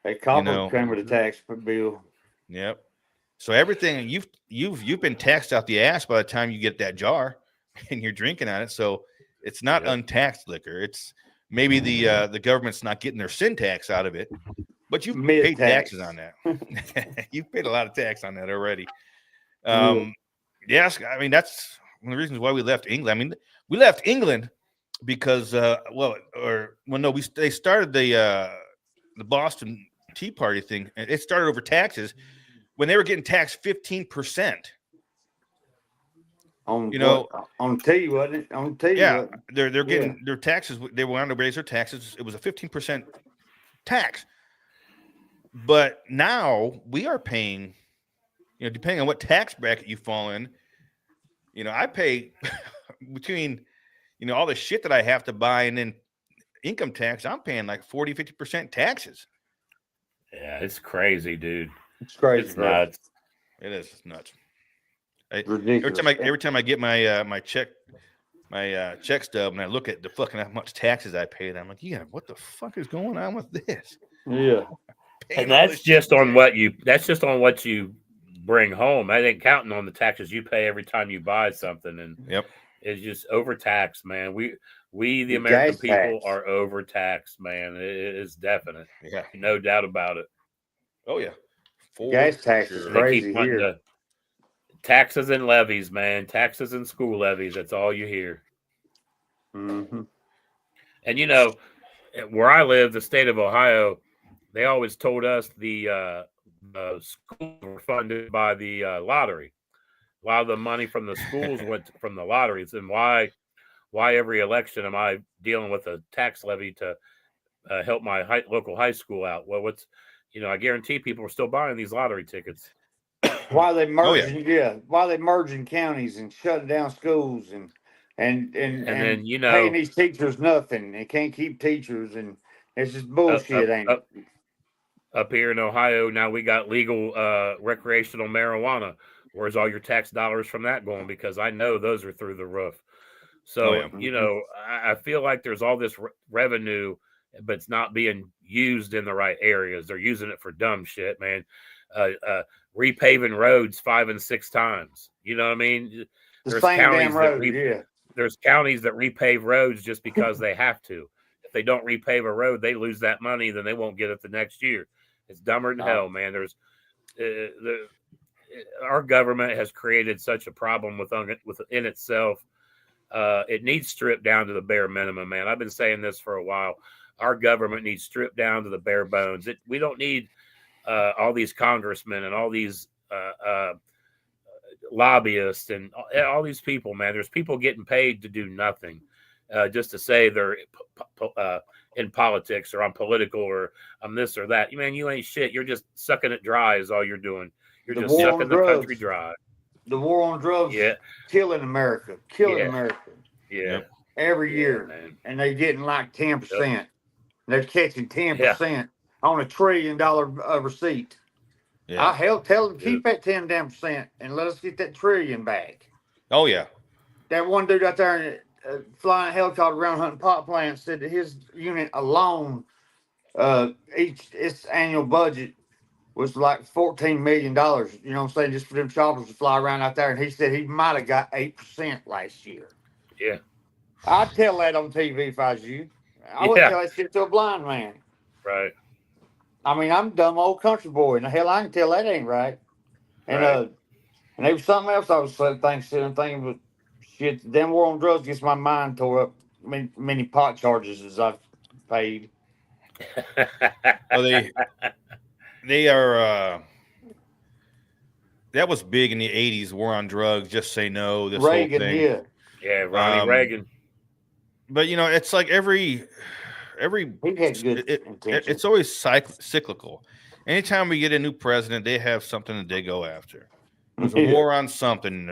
[SPEAKER 2] That copper came with a tax bill.
[SPEAKER 1] Yep. So everything you've been taxed out the ass by the time you get that jar and you're drinking on it. So it's not untaxed liquor. It's maybe the government's not getting their sin tax out of it, but you've paid taxes on that. You've paid a lot of tax on that already. Yes, I mean that's one of the reasons why we left England. I mean, we left England because they started the Boston Tea Party thing. It started over taxes when they were getting taxed 15%.
[SPEAKER 2] On tea, wasn't it? On tea,
[SPEAKER 1] yeah, they're getting their taxes. They wanted to raise their taxes. It was a 15% tax, but now we are paying. Depending on what tax bracket you fall in, I pay between all the shit that I have to buy and then income tax. I'm paying like 40-50% taxes.
[SPEAKER 3] Yeah, it's crazy, dude.
[SPEAKER 2] It's crazy.
[SPEAKER 3] It's nuts.
[SPEAKER 1] It is. It's nuts.
[SPEAKER 2] Ridiculous.
[SPEAKER 1] Every time I get my check stub and I look at the fucking how much taxes I paid, I'm like, what the fuck is going on with this?
[SPEAKER 2] Yeah.
[SPEAKER 3] And that's just on what you bring home. I ain't counting on the taxes you pay every time you buy something. And
[SPEAKER 1] yep,
[SPEAKER 3] it's just overtaxed, man. We the American people are overtaxed, man. It is definite.
[SPEAKER 1] Yeah,
[SPEAKER 3] no doubt about it.
[SPEAKER 1] Oh yeah,
[SPEAKER 2] gas tax is crazy. They keep wanting
[SPEAKER 3] here. Taxes and levies, man. Taxes and school levies. That's all you hear.
[SPEAKER 2] Mm-hmm.
[SPEAKER 3] And where I live, the state of Ohio, they always told us the schools were funded by the lottery. A lot of the money from the schools went from the lotteries. And why every election am I dealing with a tax levy to help my local high school out? Well, I guarantee people are still buying these lottery tickets.
[SPEAKER 2] Why they merging? Why they merging counties and shutting down schools and then paying these teachers nothing? They can't keep teachers, and it's just bullshit, ain't it?
[SPEAKER 3] Up here in Ohio, now we got legal recreational marijuana. Where's all your tax dollars from that going? Because I know those are through the roof. So, I feel like there's all this revenue, but it's not being used in the right areas. They're using it for dumb shit, man. Repaving roads 5 and 6 times. You know what I mean?
[SPEAKER 2] The
[SPEAKER 3] there's
[SPEAKER 2] same
[SPEAKER 3] counties
[SPEAKER 2] damn
[SPEAKER 3] that
[SPEAKER 2] road, yeah.
[SPEAKER 3] there's counties that repave roads just because they have to. If they don't repave a road, they lose that money, then they won't get it the next year. It's dumber than hell, man. There's our government has created such a problem within itself. It needs stripped down to the bare minimum, man. I've been saying this for a while. Our government needs stripped down to the bare bones. We don't need all these congressmen and all these lobbyists and all these people, man. There's people getting paid to do nothing, just to say they're in politics or I'm political or I'm this or that. Man, you ain't shit. You're just sucking it dry is all you're doing. You're just sucking the country dry.
[SPEAKER 2] The war on drugs, killing America, America.
[SPEAKER 3] Yeah,
[SPEAKER 2] every year,
[SPEAKER 3] man.
[SPEAKER 2] And they're getting like 10%. They're catching 10% on $1 trillion receipt.
[SPEAKER 1] Yeah.
[SPEAKER 2] I tell them keep that 10% and let us get that trillion back.
[SPEAKER 1] Oh yeah.
[SPEAKER 2] That one dude out there flying a helicopter around hunting pot plants said that his unit alone, its annual budget was like $14 million. You know what I'm saying? Just for them choppers to fly around out there. And he said he might have got 8% last year.
[SPEAKER 3] Yeah.
[SPEAKER 2] I'd tell that on TV if I was you. I wouldn't tell that shit to a blind man.
[SPEAKER 3] Right.
[SPEAKER 2] I mean, I'm a dumb old country boy, and the hell I can tell that ain't right. And and there was something else I was thinking, but shit, the damn war on drugs gets my mind tore up. Many pot charges as I've paid.
[SPEAKER 1] Well, they are. That was big in the '80s. War on drugs. Just say no. This
[SPEAKER 2] Reagan,
[SPEAKER 1] whole thing.
[SPEAKER 3] Yeah, Ronnie Reagan.
[SPEAKER 1] But it's like every it's always cyclical. Anytime we get a new president, they have something that they go after. There's a war on something,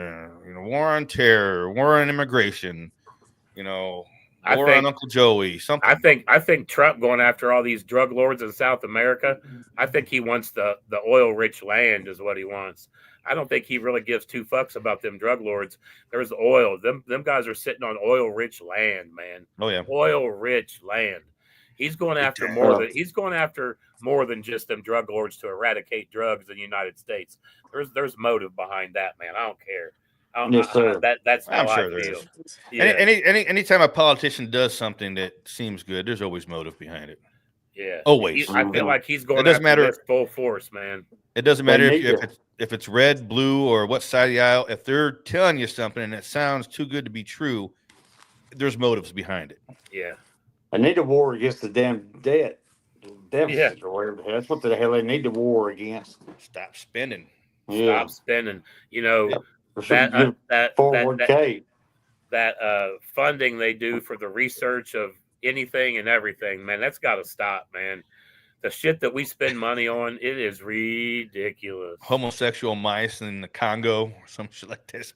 [SPEAKER 1] war on terror, war on immigration, war on Uncle Joey. Something.
[SPEAKER 3] I think Trump going after all these drug lords in South America. I think he wants the oil-rich land is what he wants. I don't think he really gives two fucks about them drug lords. There's oil. Them guys are sitting on oil-rich land, man.
[SPEAKER 1] Oh yeah,
[SPEAKER 3] oil-rich land. He's going after more than just them drug lords to eradicate drugs in the United States. There's motive behind that, man. I don't care.
[SPEAKER 2] Yes, sir.
[SPEAKER 3] That's how I
[SPEAKER 1] there
[SPEAKER 3] feel.
[SPEAKER 1] is. Yeah. Anytime a politician does something that seems good, there's always motive behind it.
[SPEAKER 3] Yeah,
[SPEAKER 1] always.
[SPEAKER 3] I feel like he's going.
[SPEAKER 1] It doesn't matter
[SPEAKER 3] full force, man.
[SPEAKER 1] It doesn't matter if it's red, blue, or what side of the aisle. If they're telling you something and it sounds too good to be true, there's motives behind it.
[SPEAKER 3] Yeah.
[SPEAKER 2] I need a war against the damn debt. Deficit or whatever. That's what the hell they need to war against.
[SPEAKER 1] Stop spending.
[SPEAKER 3] Stop spending. That funding they do for the research of anything and everything, man, that's got to stop, man. The shit that we spend money on, it is ridiculous.
[SPEAKER 1] Homosexual mice in the Congo or some shit like that.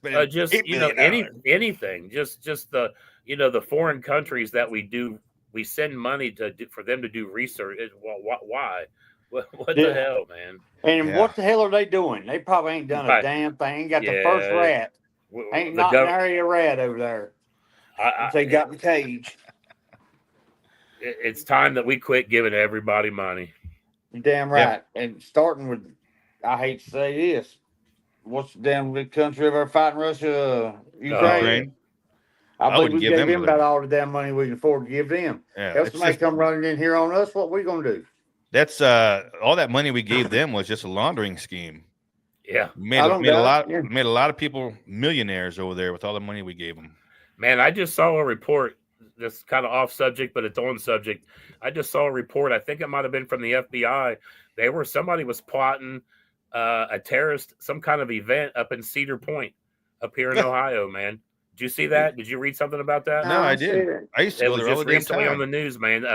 [SPEAKER 3] Anything. Just the the foreign countries that we send money for them to do research. Why? What the hell, man?
[SPEAKER 2] And what the hell are they doing? They probably ain't done a damn thing. Ain't got the first rat. Ain't not an area rat over there. They got the cage.
[SPEAKER 3] It's time that we quit giving everybody money.
[SPEAKER 2] You're damn right. Yep. And starting with, I hate to say this, what's the damn big country over fighting Russia? Ukraine. I believe we gave them about all the damn money we can afford to give them.
[SPEAKER 1] Yeah,
[SPEAKER 2] if somebody come running in here on us, what we gonna do?
[SPEAKER 1] That's all that money we gave them was just a laundering scheme.
[SPEAKER 3] Yeah,
[SPEAKER 1] made a lot of people millionaires over there with all the money we gave them.
[SPEAKER 3] Man, I just saw a report. That's kind of off subject, but it's on subject. I just saw a report. I think it might have been from the FBI. Somebody was plotting a terrorist, some kind of event up in Cedar Point, up here in Ohio. Man, did you see that? Did you read something about that?
[SPEAKER 1] No, I did. I used to go there all the damn
[SPEAKER 3] recently
[SPEAKER 1] time.
[SPEAKER 3] On the news, man.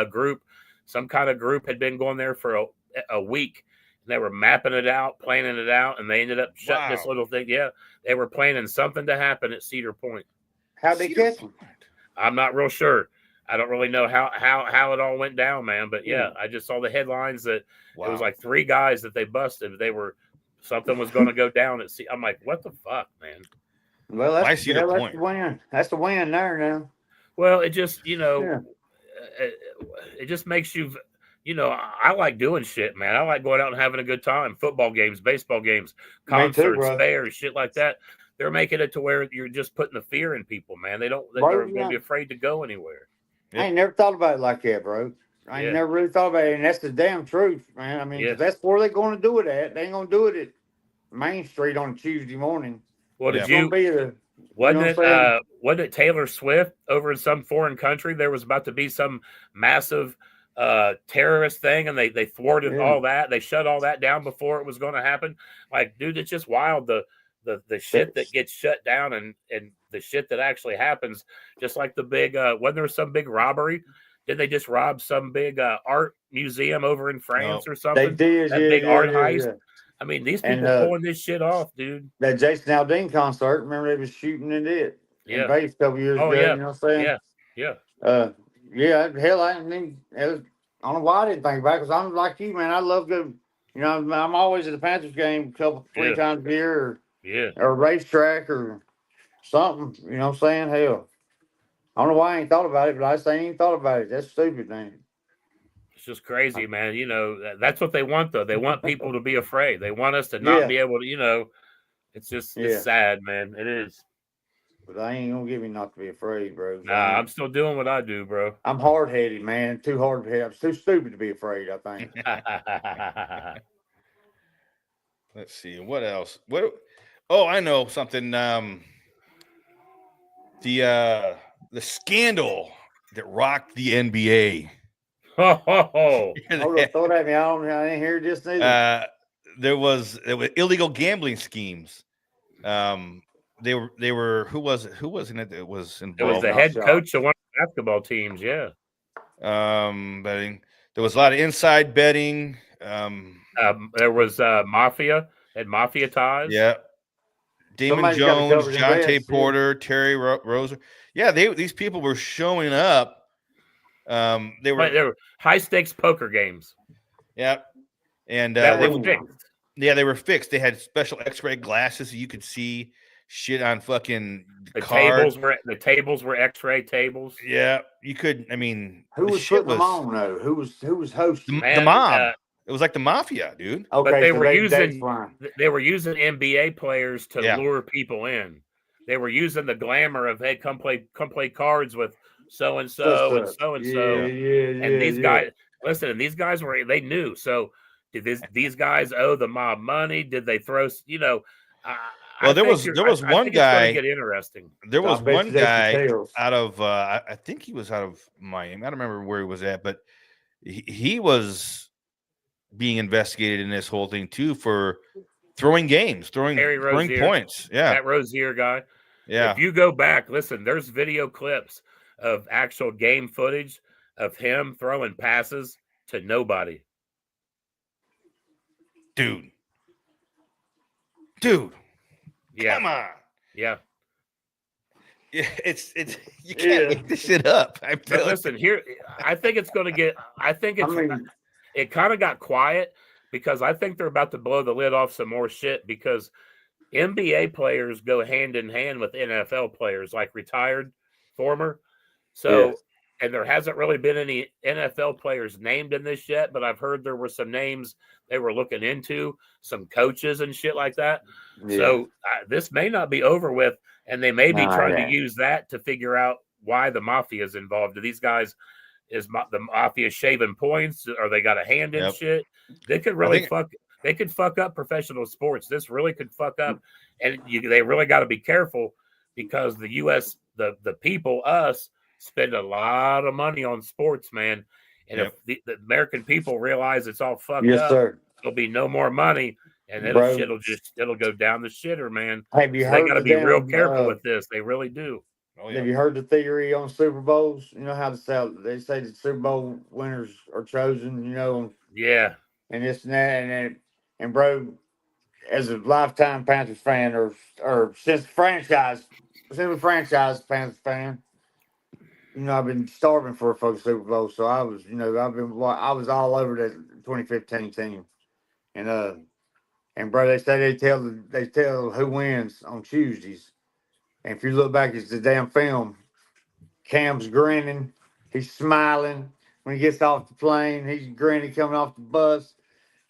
[SPEAKER 3] Some kind of group had been going there for a week. And they were mapping it out, planning it out, and they ended up shutting this little thing. Yeah, they were planning something to happen at Cedar Point.
[SPEAKER 2] How'd they catch them?
[SPEAKER 3] I'm not real sure. I don't really know how it all went down, man. But I just saw the headlines that it was like 3 guys that they busted. Something was going to go down at sea. I'm like, what the fuck, man?
[SPEAKER 2] Well, that's the win. That's the win there now.
[SPEAKER 3] Well, it just it just makes you. I like doing shit, man. I like going out and having a good time. Football games, baseball games, concerts, fairs, shit like that. they're making it to where you're just putting the fear in people, man. They're
[SPEAKER 2] Bro,
[SPEAKER 3] going to be afraid to go anywhere.
[SPEAKER 2] I ain't never thought about it like that, bro. I ain't
[SPEAKER 3] Yeah.
[SPEAKER 2] never really thought about it, and that's the damn truth, man. I mean, 'cause
[SPEAKER 3] Yeah.
[SPEAKER 2] that's where they're going to do it at. They ain't going to do it at Main Street on Tuesday morning.
[SPEAKER 3] Well,
[SPEAKER 1] Yeah.
[SPEAKER 3] did
[SPEAKER 2] It's going
[SPEAKER 3] you?
[SPEAKER 2] to be the,
[SPEAKER 3] Wasn't
[SPEAKER 2] know
[SPEAKER 3] it?
[SPEAKER 2] what I'm saying?
[SPEAKER 3] Wasn't it Taylor Swift over in some foreign country? There was about to be some massive terrorist thing, and they thwarted
[SPEAKER 2] Yeah.
[SPEAKER 3] all that. They shut all that down before it was going to happen. Like, dude, it's just wild. The shit that gets shut down and the shit that actually happens. Just like the big wasn't there some big robbery? Did they just rob some big art museum over in France or
[SPEAKER 2] They
[SPEAKER 3] something?
[SPEAKER 2] did,
[SPEAKER 3] That
[SPEAKER 2] yeah,
[SPEAKER 3] big
[SPEAKER 2] yeah,
[SPEAKER 3] art
[SPEAKER 2] yeah,
[SPEAKER 3] heist.
[SPEAKER 2] yeah.
[SPEAKER 3] I mean, these
[SPEAKER 2] And,
[SPEAKER 3] people pulling this shit off, dude.
[SPEAKER 2] That Jason Aldean concert, remember they was shooting at it in
[SPEAKER 3] Yeah.
[SPEAKER 2] Vegas a couple years
[SPEAKER 3] Oh
[SPEAKER 2] ago,
[SPEAKER 3] yeah.
[SPEAKER 2] you know what I'm saying?
[SPEAKER 3] Yeah. Yeah.
[SPEAKER 2] Yeah, hell, I mean, I don't know why I didn't think about it, because I'm like you, man. I love good, you know, I'm always at the Panthers game three
[SPEAKER 3] Yeah.
[SPEAKER 2] times a year,
[SPEAKER 3] Yeah.
[SPEAKER 2] or a racetrack or something, you know what I'm saying? Hell, I don't know why I ain't thought about it, but I just ain't even thought about it. That's stupid, man.
[SPEAKER 3] It's just crazy, man. You know, that's what they want, though. They want people to be afraid. They want us to not
[SPEAKER 2] Yeah.
[SPEAKER 3] be able to, you know, it's just,
[SPEAKER 2] Yeah.
[SPEAKER 3] it's sad, man. It is.
[SPEAKER 2] But I ain't gonna give you not to be afraid, bro.
[SPEAKER 3] Nah, I'm still doing what I do, bro.
[SPEAKER 2] I'm hard headed, man. Too hard headed. I'm too stupid to be afraid, I think.
[SPEAKER 1] Let's see what else. Oh, I know something. The scandal that rocked the NBA.
[SPEAKER 3] Oh,
[SPEAKER 2] Hold up, throw it at me. I didn't hear this neither.
[SPEAKER 1] There was illegal gambling schemes. They were who was in it that was
[SPEAKER 3] it was
[SPEAKER 1] involved?
[SPEAKER 3] the head coach of one of the basketball teams. Yeah.
[SPEAKER 1] Betting. There was a lot of inside betting.
[SPEAKER 3] There was mafia ties.
[SPEAKER 1] Yeah. Damon
[SPEAKER 2] Somebody's got to
[SPEAKER 1] Jones,
[SPEAKER 2] cover the
[SPEAKER 1] Jonte
[SPEAKER 2] bets, yeah.
[SPEAKER 1] Porter, Terry Roser. Yeah, these people were showing up. They were
[SPEAKER 3] high stakes poker games.
[SPEAKER 1] Yeah, and
[SPEAKER 3] that
[SPEAKER 1] they
[SPEAKER 3] were fixed.
[SPEAKER 1] Yeah, they were fixed. They had special X-ray glasses so you could see shit on fucking
[SPEAKER 3] the
[SPEAKER 1] cards.
[SPEAKER 3] tables were X-ray tables.
[SPEAKER 1] Yeah, you could. I mean,
[SPEAKER 2] who was putting them on though? Who was hosting?
[SPEAKER 1] The mob. It was like the mafia, dude.
[SPEAKER 2] Okay,
[SPEAKER 3] but they
[SPEAKER 2] so
[SPEAKER 3] were using NBA players to lure people in. They were using the glamour of, hey, come play cards with so and so and so and so. And these guys, listen, and these guys they knew. So did these guys owe the mob money? Did they throw? You know,
[SPEAKER 1] well, there was one guy.
[SPEAKER 3] Get interesting.
[SPEAKER 1] There was one guy out of I think he was out of Miami. I don't remember where he was at, but he was being investigated in this whole thing too for throwing games, throwing points. Yeah,
[SPEAKER 3] that Rozier guy.
[SPEAKER 1] Yeah.
[SPEAKER 3] If you go back, listen, there's video clips of actual game footage of him throwing passes to nobody.
[SPEAKER 1] Dude.
[SPEAKER 3] Yeah.
[SPEAKER 1] Come on.
[SPEAKER 3] Yeah.
[SPEAKER 1] It's you can't make this shit up.
[SPEAKER 3] Listen, here I think it's going to get it kind of got quiet because I think they're about to blow the lid off some more shit because NBA players go hand in hand with NFL players, like retired, former. So, and there hasn't really been any NFL players named in this yet, but I've heard there were some names they were looking into, some coaches and shit like that. Yeah. So this may not be over with, and they may be trying to use that to figure out why the mafia is involved. Do these guys, is the mafia shaving points, or they got a hand in shit? They could really They could fuck up professional sports. This really could fuck up, and they really got to be careful because the U.S. the people, us, spend a lot of money on sports, man. And if the American people realize it's all fucked up, there'll be no more money, and it'll go down the shitter, man.
[SPEAKER 2] Have you
[SPEAKER 3] heard they got to be real careful with this. They really do.
[SPEAKER 2] Oh, yeah. Have you heard the theory on Super Bowls? You know how they say the Super Bowl winners are chosen, you know?
[SPEAKER 3] Yeah.
[SPEAKER 2] And this and that. And bro, as a lifetime Panthers fan or since franchise Panthers fan, you know, I've been starving for a fucking Super Bowl. So I was, you know, I was all over that 2015 team. And bro, they say they tell who wins on Tuesdays. And if you look back at the damn film, Cam's grinning. He's smiling when he gets off the plane. He's grinning coming off the bus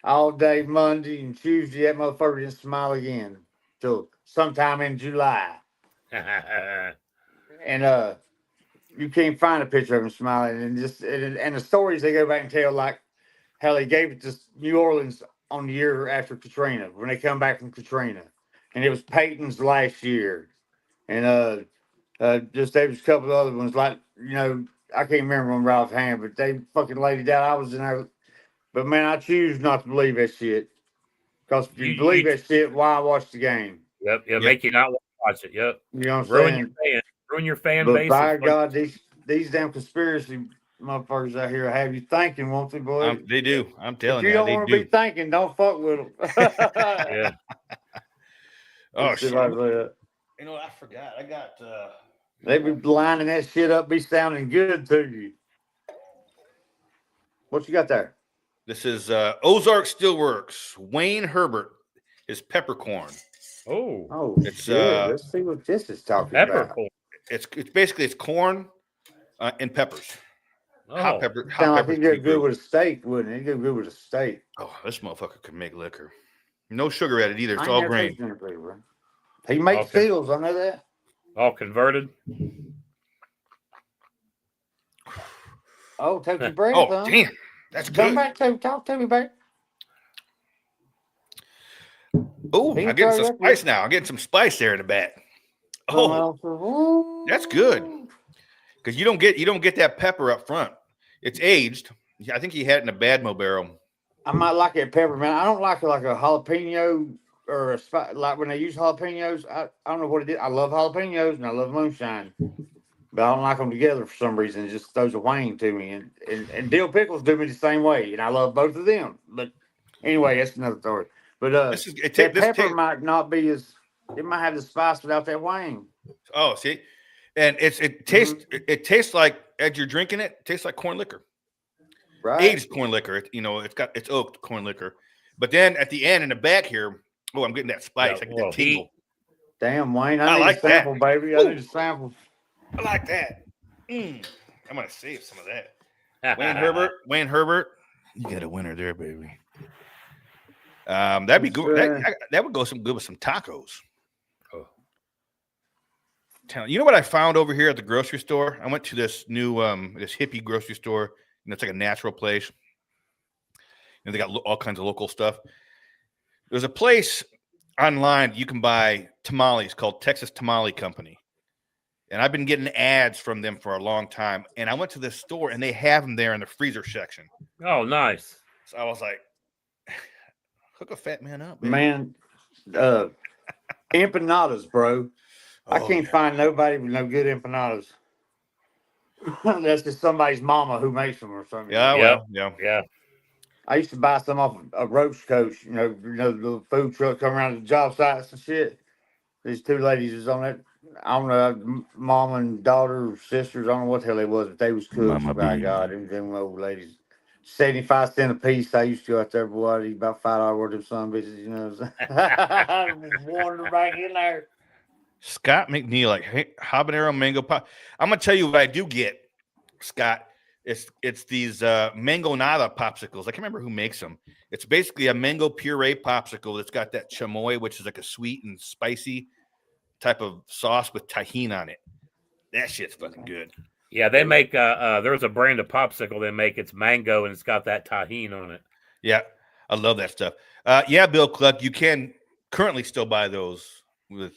[SPEAKER 2] all day Monday and Tuesday. That motherfucker didn't smile again till sometime in July. And you can't find a picture of him smiling. And the stories they go back and tell, like how they gave it to New Orleans on the year after Katrina, when they come back from Katrina. And it was Peyton's last year. And just there was a couple of other ones, like, I can't remember them right offhand, but they fucking laid it down. I was in there. But man, I choose not to believe that shit. Because if you believe that shit, why watch the game?
[SPEAKER 3] Yep. Make you not watch it. Yep.
[SPEAKER 2] You know what I'm saying?
[SPEAKER 3] Ruin your fan
[SPEAKER 2] But
[SPEAKER 3] base.
[SPEAKER 2] by God, these damn conspiracy motherfuckers out here have you thinking, won't they, boy?
[SPEAKER 1] They do. I'm telling
[SPEAKER 2] you
[SPEAKER 1] you,
[SPEAKER 2] don't
[SPEAKER 1] they
[SPEAKER 2] want
[SPEAKER 1] do.
[SPEAKER 2] to be thinking, don't fuck with them.
[SPEAKER 3] Yeah.
[SPEAKER 1] Oh shit!
[SPEAKER 2] Like that.
[SPEAKER 1] I forgot. I got.
[SPEAKER 2] They be lining that shit up, be sounding good to you. What you got there?
[SPEAKER 1] This is Ozark Steelworks. Wayne Herbert is peppercorn.
[SPEAKER 2] Oh,
[SPEAKER 1] it's
[SPEAKER 2] shit. Let's see what this is talking about.
[SPEAKER 3] Peppercorn.
[SPEAKER 1] It's basically corn and peppers.
[SPEAKER 3] Oh.
[SPEAKER 1] Hot pepper.
[SPEAKER 2] Sound like it'd go good with a steak, wouldn't it? It'd go good with a steak.
[SPEAKER 1] Oh, this motherfucker can make liquor. No sugar added either. It's
[SPEAKER 2] I ain't
[SPEAKER 1] all
[SPEAKER 2] never
[SPEAKER 1] grain.
[SPEAKER 2] tasted it, bro. He makes steels, I know that.
[SPEAKER 3] All converted.
[SPEAKER 2] Oh, take your breath,
[SPEAKER 1] Oh,
[SPEAKER 2] huh?
[SPEAKER 1] damn. That's good.
[SPEAKER 2] Come back to talk to me, babe.
[SPEAKER 1] Oh, I'm getting some spice now. I'm getting some spice there in the back. Oh, that's good. Because you don't get that pepper up front. It's aged. I think he had it in a Badmo barrel.
[SPEAKER 2] I might like that pepper, man. I don't like it like a jalapeno or a like when they use jalapenos. I don't know what it is. I love jalapenos and I love moonshine, but I don't like them together for some reason. It just throws a wang to me. And dill pickles do me the same way, and I love both of them. But anyway, that's another story. But that pepper might not be as. It might have the spice without that wang.
[SPEAKER 1] Oh, see, and it tastes like as you're drinking it. It tastes like corn liquor.
[SPEAKER 2] Right.
[SPEAKER 1] Aged corn liquor. It's oaked corn liquor. But then at the end in the back here, I'm getting that spice. I get that tingle.
[SPEAKER 2] Damn, Wayne, I need like a sample, that. Baby. I need a sample.
[SPEAKER 1] I like that. I'm gonna save some of that. Wayne Herbert, you got a winner there, baby. That'd be good. That would go some good with some tacos. Oh. You know what I found over here at the grocery store? I went to this new this hippie grocery store. It's like a natural place. They got all kinds of local stuff. There's a place online you can buy tamales called Texas Tamale Company. And I've been getting ads from them for a long time. And I went to this store and they have them there in the freezer section.
[SPEAKER 3] Oh, nice.
[SPEAKER 1] So I was like, hook a fat man up, baby.
[SPEAKER 2] Man. Empanadas, bro. I can't find nobody with no good empanadas. That's just somebody's mama who makes them or something.
[SPEAKER 1] Yeah.
[SPEAKER 2] I used to buy some off a roach coach, the food truck come around to the job sites and shit. These two ladies was on that. I don't know, mom and daughter or sisters. I don't know what the hell they was, but they was cooks. By God, them old ladies. 75 cents a piece. I used to go out there, boy. I'd eat about $5 worth of some bitches, you know what I'm saying? I wandered back in there.
[SPEAKER 1] Scott McNeil, like, hey, habanero mango pop. I'm gonna tell you what I do get, Scott. It's these mango nada popsicles. I can't remember who makes them. It's basically a mango puree popsicle that's got that chamoy, which is like a sweet and spicy type of sauce with tahini on it. That shit's fucking good.
[SPEAKER 3] Yeah, they make there's a brand of popsicle they make. It's mango and it's got that tahini on it.
[SPEAKER 1] Yeah, I love that stuff. Yeah, Bill Cluck, you can currently still buy those with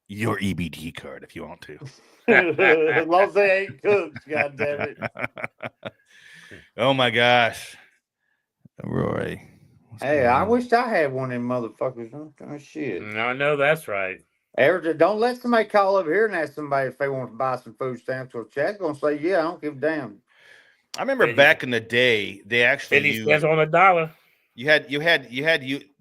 [SPEAKER 1] your EBT card if you want to.
[SPEAKER 2] As long as they ain't cooked, God damn it.
[SPEAKER 1] Oh my gosh. Roy.
[SPEAKER 2] Hey, I wished I had one of them motherfuckers. Oh, shit.
[SPEAKER 3] I know that's right.
[SPEAKER 2] Don't let somebody call over here and ask somebody if they want to buy some food stamps. Or Chad's gonna say, yeah, I don't give a damn.
[SPEAKER 1] I remember back in the day, they actually
[SPEAKER 3] 50 cents on a dollar.
[SPEAKER 1] They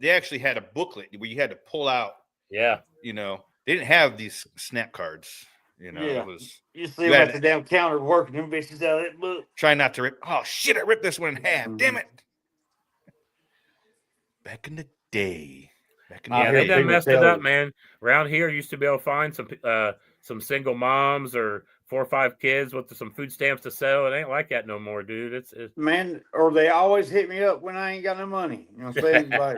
[SPEAKER 1] actually had a booklet where you had to pull out.
[SPEAKER 3] Yeah.
[SPEAKER 1] They didn't have these snap cards. It was.
[SPEAKER 2] You see them at the damn counter working them bitches out of that book.
[SPEAKER 1] Trying not to rip. Oh shit! I ripped this one in half. Damn it! Back in the day.
[SPEAKER 3] They done messed it up, man. Around here, you used to be able to find some single moms or 4 or 5 kids with some food stamps to sell. It ain't like that no more, dude. It's
[SPEAKER 2] man, or they always hit me up when I ain't got no money. You know what I'm saying? Like,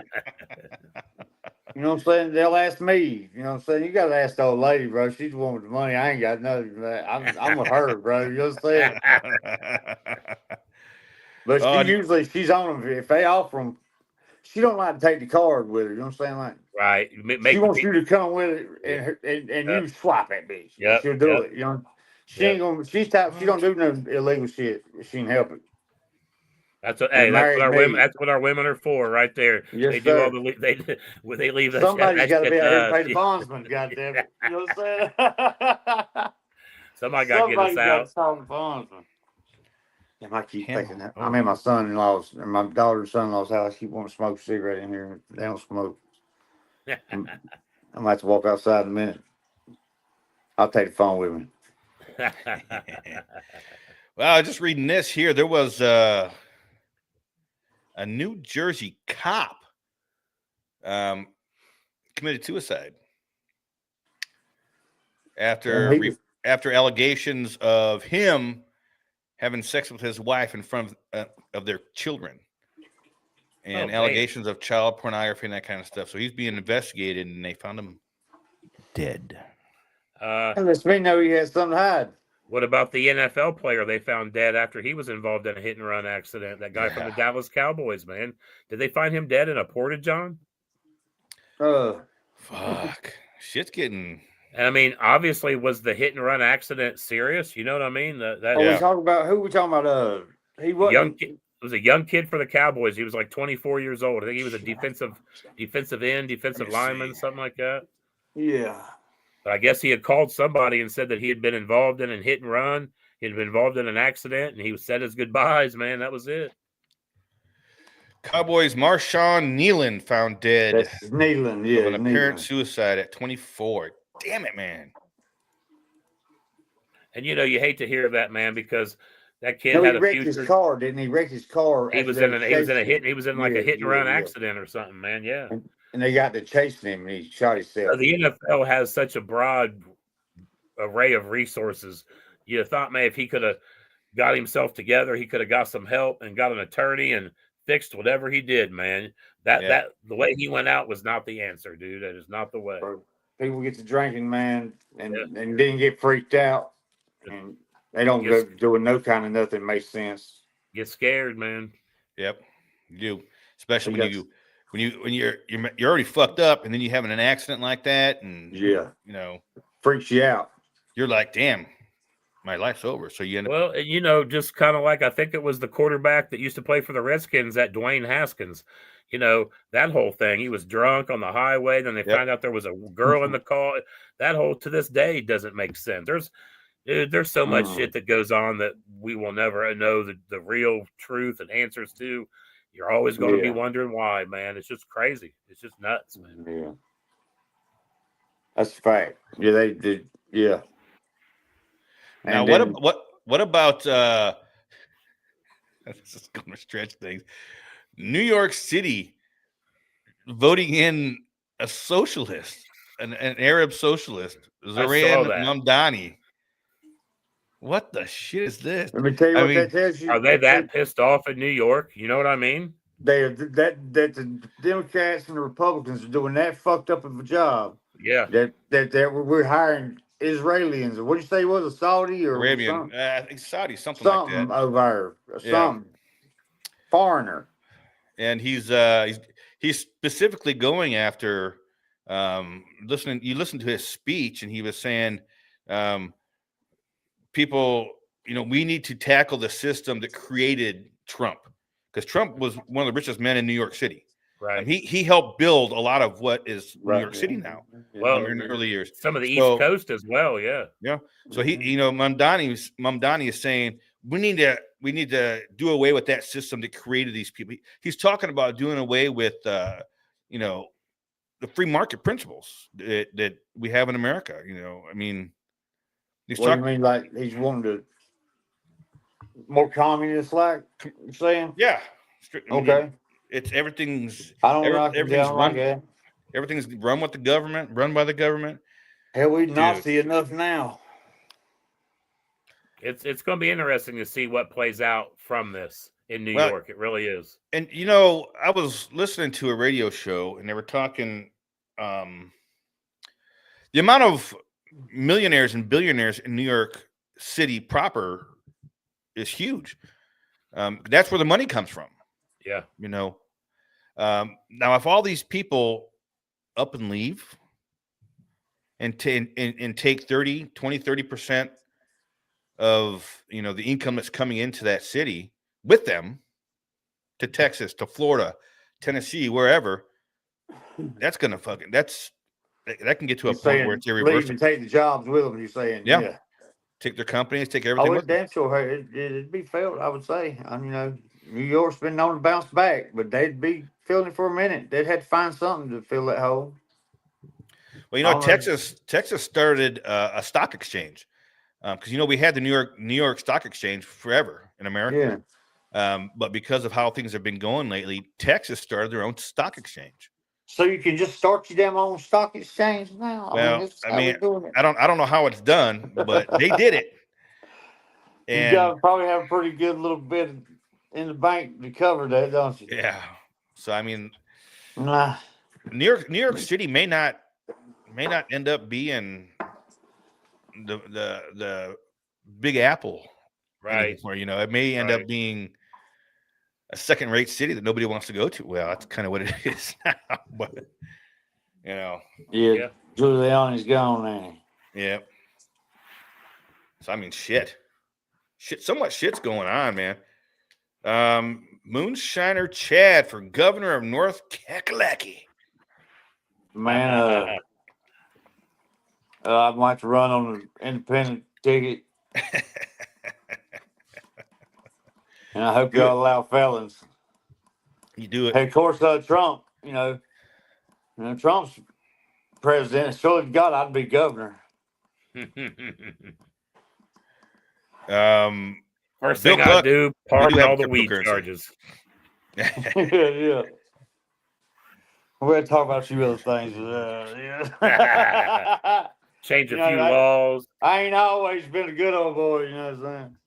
[SPEAKER 2] know what I'm saying? They'll ask me. You know what I'm saying? You got to ask the old lady, bro. She's the one with the money. I ain't got nothing. Man. I'm with her, bro. You know what I'm saying? But
[SPEAKER 1] Oh,
[SPEAKER 2] she's on them. If they offer them, she don't like to take the card with her. You know what I'm saying? Like,
[SPEAKER 3] Right.
[SPEAKER 2] she wants you to come with it and
[SPEAKER 3] Yep.
[SPEAKER 2] you swap that bitch.
[SPEAKER 3] Yep.
[SPEAKER 2] She'll do
[SPEAKER 3] Yep.
[SPEAKER 2] it. You know, she ain't gonna. She don't do no illegal shit. She can help it.
[SPEAKER 3] That's what.
[SPEAKER 2] And
[SPEAKER 3] Hey, that's what
[SPEAKER 2] married
[SPEAKER 3] our women.
[SPEAKER 2] me.
[SPEAKER 3] That's what our women are for, right there.
[SPEAKER 2] Yes,
[SPEAKER 3] They do all
[SPEAKER 2] sir.
[SPEAKER 3] the. They leave that.
[SPEAKER 2] Somebody's
[SPEAKER 3] That
[SPEAKER 2] got to
[SPEAKER 3] shit
[SPEAKER 2] be
[SPEAKER 3] to
[SPEAKER 2] out here and
[SPEAKER 3] us.
[SPEAKER 2] pay the bondsman. Goddamn it! You know what I'm saying?
[SPEAKER 3] Somebody got to get us
[SPEAKER 2] Somebody's got
[SPEAKER 3] out.
[SPEAKER 2] to call the bondsman. Damn, I keep
[SPEAKER 1] Him.
[SPEAKER 2] thinking that.
[SPEAKER 1] Oh.
[SPEAKER 2] I'm in my son-in-law's and my daughter's son-in-law's house. I keep wanting to smoke a cigarette in here. They don't smoke. I might have to walk outside in a minute. I'll take the phone with me.
[SPEAKER 1] Well, I was just reading this here. There was a New Jersey cop committed suicide after allegations of him having sex with his wife in front of their children, and allegations of child pornography and that kind of stuff. So he's being investigated, and they found him dead.
[SPEAKER 2] That lets me know he has something to hide.
[SPEAKER 3] What about the NFL player they found dead after he was involved in a hit and run accident? That guy from the Dallas Cowboys, man. Did they find him dead in a porta-john?
[SPEAKER 1] Fuck. Shit's getting.
[SPEAKER 3] And I mean, obviously, was the hit and run accident serious? You know what I mean?
[SPEAKER 2] We talking about who? We talking about? He wasn't.
[SPEAKER 3] Young kid. It was a young kid for the Cowboys. He was like 24 years old. I think he was a defensive end, defensive lineman, something like that.
[SPEAKER 2] Yeah.
[SPEAKER 3] But I guess he had called somebody and said that he had been involved in a hit and run. He had been involved in an accident, and he said his goodbyes, man. That was it.
[SPEAKER 1] Cowboys Marshawn Nealon found dead.
[SPEAKER 2] That's Nealon, yeah.
[SPEAKER 1] Of an apparent suicide at 24. Damn it, man.
[SPEAKER 3] And, you know, you hate to hear that, man, because that kid had a future.
[SPEAKER 2] He wrecked his car, didn't he? Wrecked his car.
[SPEAKER 3] He was in like a hit and run accident or something, man. Yeah.
[SPEAKER 2] And they got to chasing him, and he shot himself.
[SPEAKER 3] The NFL has such a broad array of resources. You thought, man, if he could have got himself together, he could have got some help and got an attorney and fixed whatever he did, man. That the way he went out was not the answer, dude. That is not the way.
[SPEAKER 2] People get to drinking, man, and then get freaked out, and they don't go doing no kind of nothing makes sense.
[SPEAKER 3] Get scared, man.
[SPEAKER 1] Yep, you do. Especially when you're already fucked up, and then you having an accident like that, and you know,
[SPEAKER 2] freaks you out.
[SPEAKER 1] You're like, damn, my life's over. So you end
[SPEAKER 3] up, you know, just kind of like I think it was the quarterback that used to play for the Redskins, that Dwayne Haskins. You know, that whole thing. He was drunk on the highway. Then they found out there was a girl in the car. That whole to this day doesn't make sense. There's so much shit that goes on that we will never know the real truth and answers to. You're always going to be wondering why, man. It's just crazy. It's just nuts, man.
[SPEAKER 2] Yeah, that's a fact. Yeah, they did. Yeah.
[SPEAKER 1] Now, what about this is going to stretch things. New York City voting in a socialist, an Arab socialist, Zoran Mamdani. What the shit is this?
[SPEAKER 2] Let me tell you that tells you.
[SPEAKER 3] Are they that pissed off in New York? You know what I mean?
[SPEAKER 2] That the Democrats and the Republicans are doing that fucked up of a job.
[SPEAKER 3] Yeah.
[SPEAKER 2] That we're hiring Israelis. What do you say it was, a Saudi or
[SPEAKER 1] Arabian? I think Saudi, something like that.
[SPEAKER 2] Over some foreigner.
[SPEAKER 1] And he's specifically going after listening. You listen to his speech, and he was saying, people, you know, we need to tackle the system that created Trump, because Trump was one of the richest men in New York City.
[SPEAKER 3] Right.
[SPEAKER 1] And he helped build a lot of what is New York City now.
[SPEAKER 3] Well,
[SPEAKER 1] in the early years,
[SPEAKER 3] some of the East Coast as well. Yeah.
[SPEAKER 1] Yeah. So he, you know, Mamdani is saying we need to do away with that system that created these people. He's talking about doing away with, you know, the free market principles that we have in America. You know, I mean,
[SPEAKER 2] what do you mean, like he's wanting to more communist, like you're saying?
[SPEAKER 1] Yeah.
[SPEAKER 2] Okay.
[SPEAKER 1] It's everything's.
[SPEAKER 2] I don't know.
[SPEAKER 1] Everything's run with the government, run by the government.
[SPEAKER 2] Hell, we Nazi enough now.
[SPEAKER 3] It's going to be interesting to see what plays out from this in New York. It really is.
[SPEAKER 1] And you know, I was listening to a radio show, and they were talking the amount of millionaires and billionaires in New York City proper is huge. That's where the money comes from.
[SPEAKER 3] Yeah.
[SPEAKER 1] You know, now if all these people up and leave and take 30% of, you know, the income that's coming into that city with them to Texas, to Florida, Tennessee, wherever, that's going to that can get to a
[SPEAKER 2] You're
[SPEAKER 1] point where
[SPEAKER 2] saying
[SPEAKER 1] it's
[SPEAKER 2] leave
[SPEAKER 1] irreversible.
[SPEAKER 2] and take the jobs with them. You're saying,
[SPEAKER 1] Yeah.
[SPEAKER 2] yeah.
[SPEAKER 1] Take their companies, take everything
[SPEAKER 2] Oh,
[SPEAKER 1] with
[SPEAKER 2] it
[SPEAKER 1] them.
[SPEAKER 2] damn sure it'd be felt, I would say. You know, New York's been known to bounce back, but they'd be feeling it for a minute. They'd have to find something to fill that hole.
[SPEAKER 1] Well, you know,
[SPEAKER 2] I don't know.
[SPEAKER 1] Texas started a stock exchange because you know we had the New York Stock Exchange forever in America.
[SPEAKER 2] Yeah.
[SPEAKER 1] But because of how things have been going lately, Texas started their own stock exchange.
[SPEAKER 2] So you can just start your damn own stock exchange now.
[SPEAKER 1] Well,
[SPEAKER 2] This is
[SPEAKER 1] I
[SPEAKER 2] how we're
[SPEAKER 1] mean,
[SPEAKER 2] doing it.
[SPEAKER 1] I don't know how it's done, but they did it.
[SPEAKER 2] You
[SPEAKER 1] And
[SPEAKER 2] gotta probably have a pretty good little bit in the bank to cover that, don't you?
[SPEAKER 1] yeah, so I mean,
[SPEAKER 2] Nah.
[SPEAKER 1] New York City may not end up being the Big Apple
[SPEAKER 3] Right.
[SPEAKER 1] anymore. You know, it may end
[SPEAKER 3] Right.
[SPEAKER 1] up being a second-rate city that nobody wants to go to. Well, that's kind of what it is now. But you know,
[SPEAKER 2] Yeah. Giuliani's gone now.
[SPEAKER 1] yeah. So I mean, shit. So much shit's going on, man. Moonshiner Chad for governor of North Kakalaki.
[SPEAKER 2] Man, I'd like to run on the independent ticket. And I hope
[SPEAKER 1] Do
[SPEAKER 2] y'all allow felons.
[SPEAKER 1] You do it.
[SPEAKER 2] Hey, of course, Trump, Trump's president. Surely to God, I'd be governor.
[SPEAKER 3] First
[SPEAKER 1] Bill
[SPEAKER 3] thing I
[SPEAKER 1] Cluck,
[SPEAKER 3] do,
[SPEAKER 1] we do
[SPEAKER 3] pardon
[SPEAKER 1] have
[SPEAKER 3] all the weed
[SPEAKER 1] cryptocurrency.
[SPEAKER 3] charges.
[SPEAKER 2] Yeah. We're gonna talk about a few other things. Yeah.
[SPEAKER 3] Change a
[SPEAKER 2] You know,
[SPEAKER 3] few laws.
[SPEAKER 2] I ain't always been a good old boy, you know what I'm saying?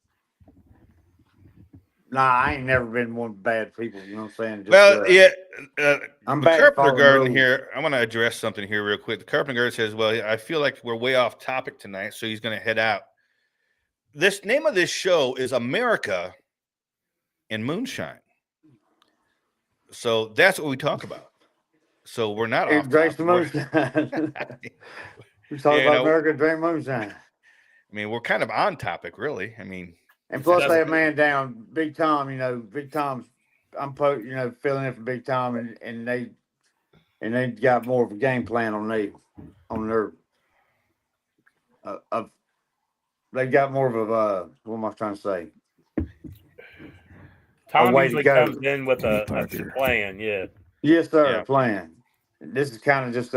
[SPEAKER 2] Nah, I ain't never been one of the bad people, you know what I'm saying? Just,
[SPEAKER 1] Well, yeah.
[SPEAKER 2] I'm
[SPEAKER 1] the
[SPEAKER 2] bad at
[SPEAKER 1] Carpenter
[SPEAKER 2] following
[SPEAKER 1] Garden
[SPEAKER 2] rules.
[SPEAKER 1] here. I want to address something here real quick. The Carpenter Garden says, "Well, I feel like we're way off topic tonight, so he's going to head out." This name of this show is America and Moonshine, so that's what we talk about. So we're not off
[SPEAKER 2] Drink
[SPEAKER 1] topic.
[SPEAKER 2] the moonshine. We talk
[SPEAKER 1] Yeah,
[SPEAKER 2] about America, drink moonshine.
[SPEAKER 1] I mean, we're kind of on topic, really. I mean,
[SPEAKER 2] And plus,
[SPEAKER 3] doesn't-
[SPEAKER 2] they have man down, Big Tom. You know, Big Tom's. I'm filling in for Big Tom, and they got more of a game plan on their. They got more of a what am I trying to say?
[SPEAKER 3] Tom
[SPEAKER 2] way to
[SPEAKER 3] usually
[SPEAKER 2] go.
[SPEAKER 3] comes in with a plan. Yeah.
[SPEAKER 2] Yes, sir.
[SPEAKER 1] Yeah.
[SPEAKER 2] Plan. This is kind of just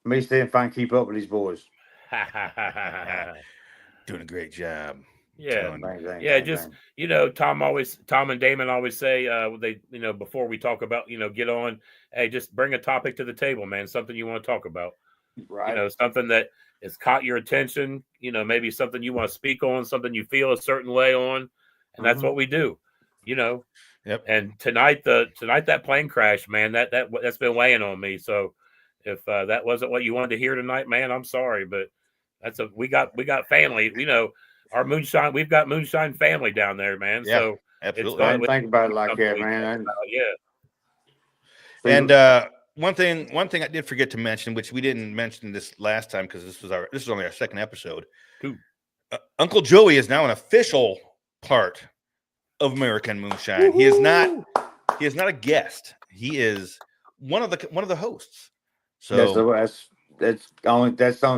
[SPEAKER 2] me seeing if I can keep up with these boys.
[SPEAKER 1] doing a great job.
[SPEAKER 3] Yeah.
[SPEAKER 2] Bang,
[SPEAKER 3] Yeah,
[SPEAKER 2] bang,
[SPEAKER 3] just
[SPEAKER 2] bang.
[SPEAKER 3] Tom and Damon always say they before we talk about get on, hey, just bring a topic to the table, man, something you want to talk about.
[SPEAKER 2] Right.
[SPEAKER 3] Something that has caught your attention, maybe something you want to speak on, something you feel a certain way on, and that's what we do.
[SPEAKER 1] Yep.
[SPEAKER 3] And tonight that plane crash, man, that's been weighing on me. So if that wasn't what you wanted to hear tonight, man, I'm sorry, but we got family. Our moonshine. We've got moonshine family down there, man.
[SPEAKER 1] Yeah,
[SPEAKER 3] so
[SPEAKER 1] absolutely.
[SPEAKER 2] I didn't think about it like that, man.
[SPEAKER 1] And one thing I did forget to mention, which we didn't mention this last time because this is only our second episode. Uncle Joey is now an official part of America and Moonshine. Woo-hoo! He is not a guest. He is one of the hosts. So
[SPEAKER 2] that's the only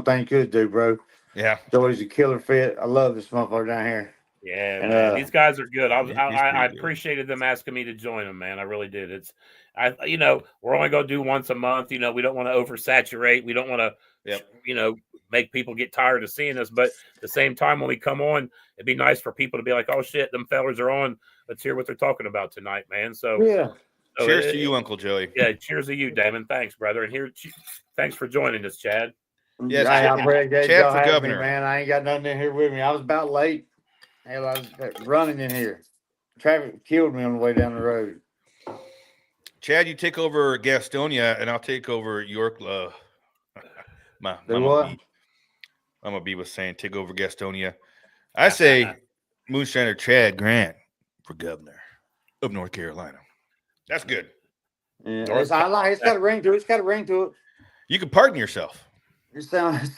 [SPEAKER 2] thing you could do, bro.
[SPEAKER 1] Yeah.
[SPEAKER 2] Joey's a killer fit. I love this motherfucker down here.
[SPEAKER 3] Yeah, and, man, these guys are good. I appreciated them asking me to join them, man. I really did. We're only going to do once a month. We don't want to oversaturate. We don't want to, make people get tired of seeing us. But at the same time, when we come on, it'd be nice for people to be like, oh shit, them fellers are on. Let's hear what they're talking about tonight, man. So
[SPEAKER 2] yeah.
[SPEAKER 1] Cheers to you, Uncle Joey.
[SPEAKER 3] Yeah, cheers to you, Damon. Thanks, brother. And thanks for joining us, Chad.
[SPEAKER 2] Yes, I appreciate y'all having me, man. I ain't got nothing in here with me. I was about late. Hell, I was running in here. Traffic killed me on the way down the road.
[SPEAKER 1] Chad, you take over Gastonia, and I'll take over York. My
[SPEAKER 2] Do
[SPEAKER 1] Mama
[SPEAKER 2] what?
[SPEAKER 1] B. Mama B was saying take over Gastonia. I say Moonshiner Chad Grant for governor of North Carolina. That's good.
[SPEAKER 2] Yeah,
[SPEAKER 3] North
[SPEAKER 2] it's got a ring to it. It's got a ring to it.
[SPEAKER 1] You can pardon yourself.
[SPEAKER 2] It sounds.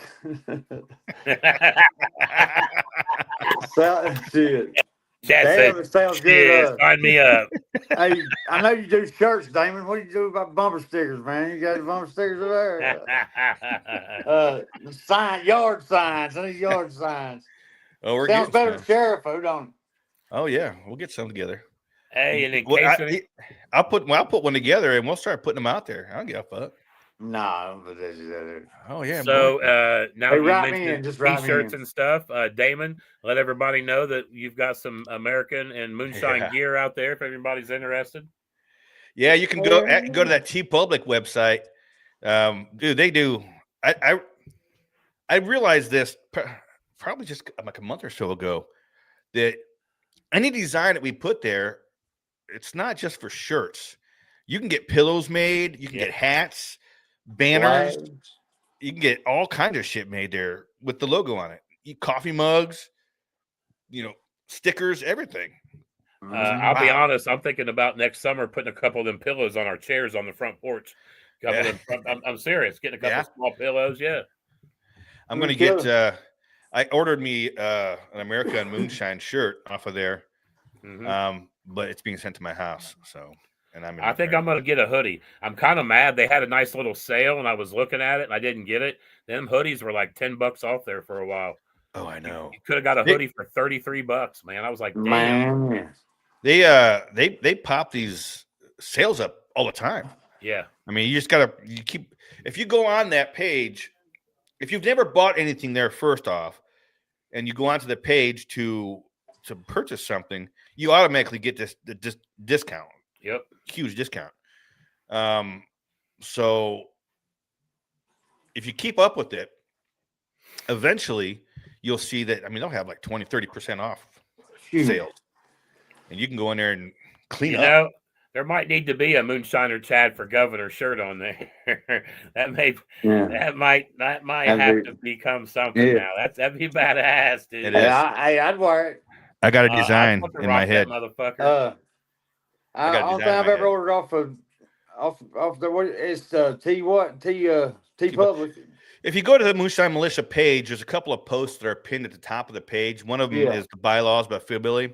[SPEAKER 2] Shit.
[SPEAKER 3] Chad
[SPEAKER 2] Damn,
[SPEAKER 3] said,
[SPEAKER 2] it sounds
[SPEAKER 3] "Shit,
[SPEAKER 2] good.
[SPEAKER 3] sign me up."
[SPEAKER 2] Hey, I know you do shirts, Damon. What do you do about bumper stickers, man? You got the bumper stickers over there. Yard signs. I need yard signs.
[SPEAKER 1] Oh, we're
[SPEAKER 2] Sounds
[SPEAKER 1] getting
[SPEAKER 2] better
[SPEAKER 1] some.
[SPEAKER 2] than sheriff food, don't it?
[SPEAKER 1] Oh yeah, we'll get some together.
[SPEAKER 3] Hey, and in
[SPEAKER 1] Well,
[SPEAKER 3] case
[SPEAKER 1] I'll put one together, and we'll start putting them out there. I don't give a fuck.
[SPEAKER 2] No, but this is it.
[SPEAKER 1] Oh yeah.
[SPEAKER 3] so
[SPEAKER 1] boy.
[SPEAKER 3] now
[SPEAKER 2] Hey,
[SPEAKER 3] you
[SPEAKER 2] write me in,
[SPEAKER 3] mentioned
[SPEAKER 2] just write me
[SPEAKER 3] t-shirts
[SPEAKER 2] in.
[SPEAKER 3] and stuff. Damon, let everybody know that you've got some American and Moonshine
[SPEAKER 1] Yeah.
[SPEAKER 3] gear out there if anybody's interested.
[SPEAKER 1] Yeah, you can go to that T Public website. Dude, they do. I realized this probably just like a month or so ago that any design that we put there, it's not just for shirts. You can get pillows made. You can get hats, banners.
[SPEAKER 2] Flags.
[SPEAKER 1] You can get all kinds of shit made there with the logo on it. Coffee mugs, stickers, everything.
[SPEAKER 3] I'll be
[SPEAKER 1] Wow.
[SPEAKER 3] honest. I'm thinking about next summer putting a couple of them pillows on our chairs on the front porch. I'm serious. Getting a couple of small pillows. Yeah.
[SPEAKER 1] I'm going to get I ordered me an America and Moonshine shirt off of there.
[SPEAKER 3] Mhm.
[SPEAKER 1] But it's being sent to my house. So, and
[SPEAKER 3] I think I'm going to get a hoodie. I'm kind of mad. They had a nice little sale and I was looking at it and I didn't get it. Them hoodies were like $10 off there for a while.
[SPEAKER 1] Oh, I know.
[SPEAKER 3] You could have got a hoodie for $33, man. I was like, damn.
[SPEAKER 2] Man.
[SPEAKER 1] They pop these sales up all the time.
[SPEAKER 3] Yeah.
[SPEAKER 1] I mean, if you go on that page, if you've never bought anything there, first off, and you go onto the page to purchase something, you automatically get this discount.
[SPEAKER 3] Yep.
[SPEAKER 1] Huge discount. So if you keep up with it, eventually you'll see that, they'll have like 20-30% off sales. And you can go in there and clean up.
[SPEAKER 3] There might need to be a Moonshiner Chad for governor shirt on there. that might have to become something now. That'd be badass, dude.
[SPEAKER 1] It is.
[SPEAKER 2] I'd wear it.
[SPEAKER 1] I got a design in my head.
[SPEAKER 3] Motherfucker.
[SPEAKER 2] I don't think I've ever ordered off the what it's T Public.
[SPEAKER 1] If you go to the Moonshine Militia page, there's a couple of posts that are pinned at the top of the page. One of them is the bylaws by Philbilly,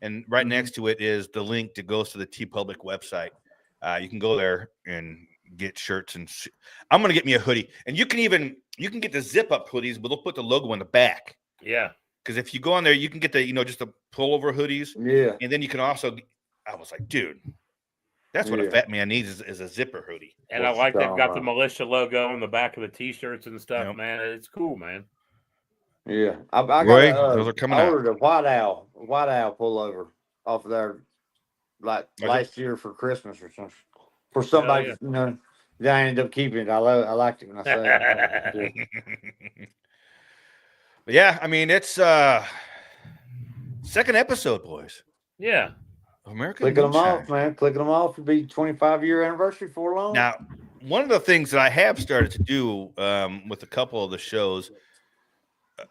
[SPEAKER 1] and right next to it is the link that goes to the T Public website. You can go there and get shirts, and I'm gonna get me a hoodie. And you can get the zip up hoodies, but they'll put the logo in the back.
[SPEAKER 3] Yeah.
[SPEAKER 1] Because if you go on there, you can get the just the pullover hoodies.
[SPEAKER 2] Yeah.
[SPEAKER 1] And then you can also. I was like, dude, that's what a fat man needs is a zipper hoodie.
[SPEAKER 3] And I like they've got the militia logo on the back of the t-shirts and stuff, man. It's cool, man.
[SPEAKER 2] Yeah. I got
[SPEAKER 1] those are coming
[SPEAKER 2] I
[SPEAKER 1] out.
[SPEAKER 2] ordered a white owl pullover off of there last year for Christmas or something. For somebody, that I ended up keeping it. I liked it when I said it.
[SPEAKER 1] But yeah, it's second episode, boys.
[SPEAKER 3] Yeah.
[SPEAKER 1] American
[SPEAKER 2] Clicking them
[SPEAKER 1] Moonshine.
[SPEAKER 2] off, man. Clicking them off. It'll be 25-year anniversary for long.
[SPEAKER 1] Now, one of the things that I have started to do with a couple of the shows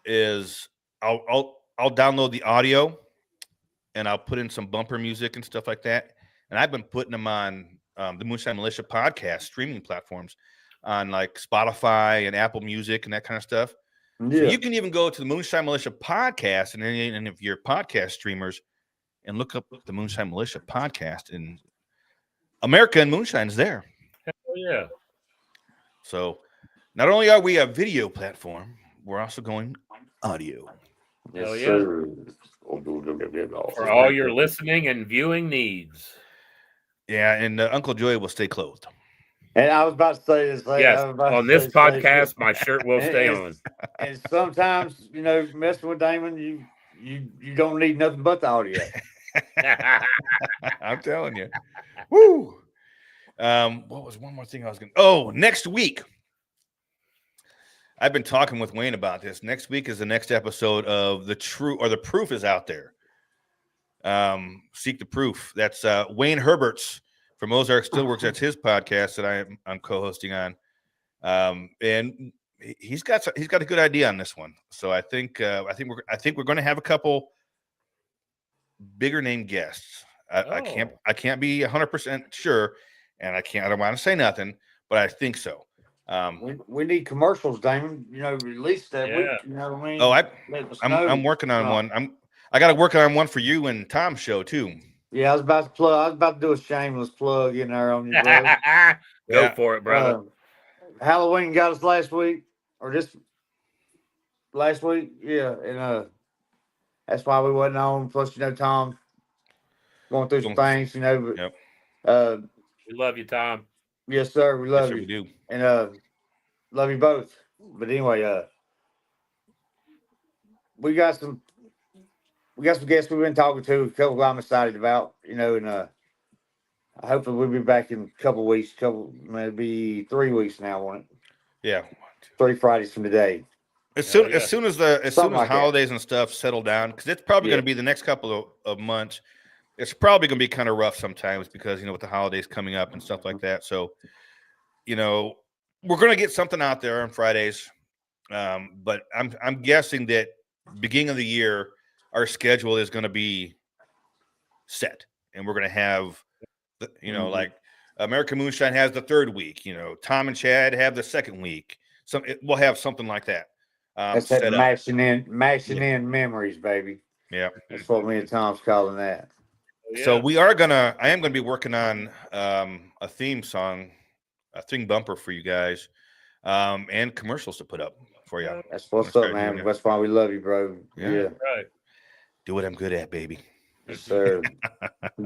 [SPEAKER 1] is I'll download the audio and I'll put in some bumper music and stuff like that. And I've been putting them on the Moonshine Militia podcast streaming platforms on like Spotify and Apple Music and that kind of stuff. Yeah. So you can even go to the Moonshine Militia podcast and if you're podcast streamers and look up the Moonshine Militia podcast, and America and Moonshine is there.
[SPEAKER 3] Hell yeah.
[SPEAKER 1] So not only are we a video platform, we're also going audio.
[SPEAKER 3] Hell yeah. For all your listening and viewing needs.
[SPEAKER 1] Yeah, and Uncle Joey will stay clothed.
[SPEAKER 2] And I was about to say this.
[SPEAKER 3] Yes, on this podcast, my shirt will stay on.
[SPEAKER 2] And sometimes, messing with Damon, you don't need nothing but the audio.
[SPEAKER 1] I'm telling you. Woo! What was one more thing I was going to... Oh, next week. I've been talking with Wayne about this. Next week is the next episode of The Proof is out there. Seek the Proof. That's Wayne Herbert's from Ozark Steelworks. That's his podcast that I'm co-hosting on, and he's got a good idea on this one. So I think we're going to have a couple bigger name guests. I can't be 100% sure, and I don't want to say nothing, but I think so.
[SPEAKER 2] We need commercials, Damon. Release that week. You know what I mean?
[SPEAKER 1] Oh,
[SPEAKER 2] Let us know.
[SPEAKER 1] I'm working on one. I got to work on one for you and Tom's show too.
[SPEAKER 2] Yeah, I was about to do a shameless plug in there on you, bro.
[SPEAKER 3] Go for it, brother.
[SPEAKER 2] Halloween got us last week, or just last week, yeah, and that's why we wasn't on. Plus, Tom going through some things, but
[SPEAKER 1] Yep.
[SPEAKER 3] We love you, Tom.
[SPEAKER 2] Yes, sir. We love you.
[SPEAKER 1] We do.
[SPEAKER 2] And love you both. But anyway, we got some guests we've been talking to, a couple I'm excited about, and hopefully we'll be back in a couple weeks, maybe 3 weeks now, won't it?
[SPEAKER 1] Yeah.
[SPEAKER 2] 3 Fridays from today.
[SPEAKER 1] As soon as holidays and stuff settle down, because it's probably going to be the next couple of months. It's probably going to be kind of rough sometimes because with the holidays coming up and stuff like that. So, we're going to get something out there on Fridays, but I'm guessing that beginning of the year our schedule is going to be set, and we're going to have, like America and Moonshine has the 3rd week. Tom and Chad have the 2nd week. We'll have something like that.
[SPEAKER 2] That's that mashing in memories, baby.
[SPEAKER 1] Yeah,
[SPEAKER 2] that's what me and Tom's calling that.
[SPEAKER 1] Yeah. So I am gonna be working on a theme song, a theme bumper for you guys, and commercials to put up for you.
[SPEAKER 2] That's what's up, man. That's why we love you, bro. Yeah.
[SPEAKER 3] Right.
[SPEAKER 1] Do what I'm good at, baby.
[SPEAKER 2] Yes, sir.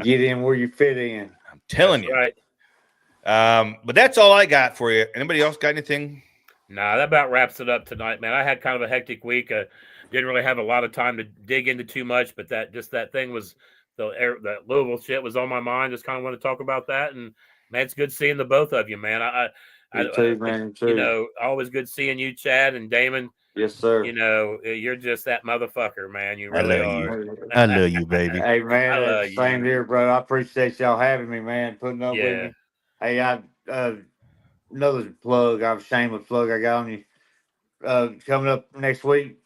[SPEAKER 2] Get in where you fit in.
[SPEAKER 1] I'm telling you.
[SPEAKER 3] Right.
[SPEAKER 1] But that's all I got for you. Anybody else got anything?
[SPEAKER 3] Nah, that about wraps it up tonight, man. I had kind of a hectic week. Didn't really have a lot of time to dig into too much, but that thing was that Louisville shit was on my mind. Just kind of want to talk about that, and man, it's good seeing the both of you, man.
[SPEAKER 2] You too, man. Too.
[SPEAKER 3] Always good seeing you, Chad and Damon.
[SPEAKER 2] Yes, sir.
[SPEAKER 3] You're just that motherfucker, man. You really are.
[SPEAKER 1] I love you, baby.
[SPEAKER 2] Hey, man, same here, bro. I appreciate y'all having me, man. Putting up with me. Hey, another plug. I'm shameless plug I got on you. Coming up next week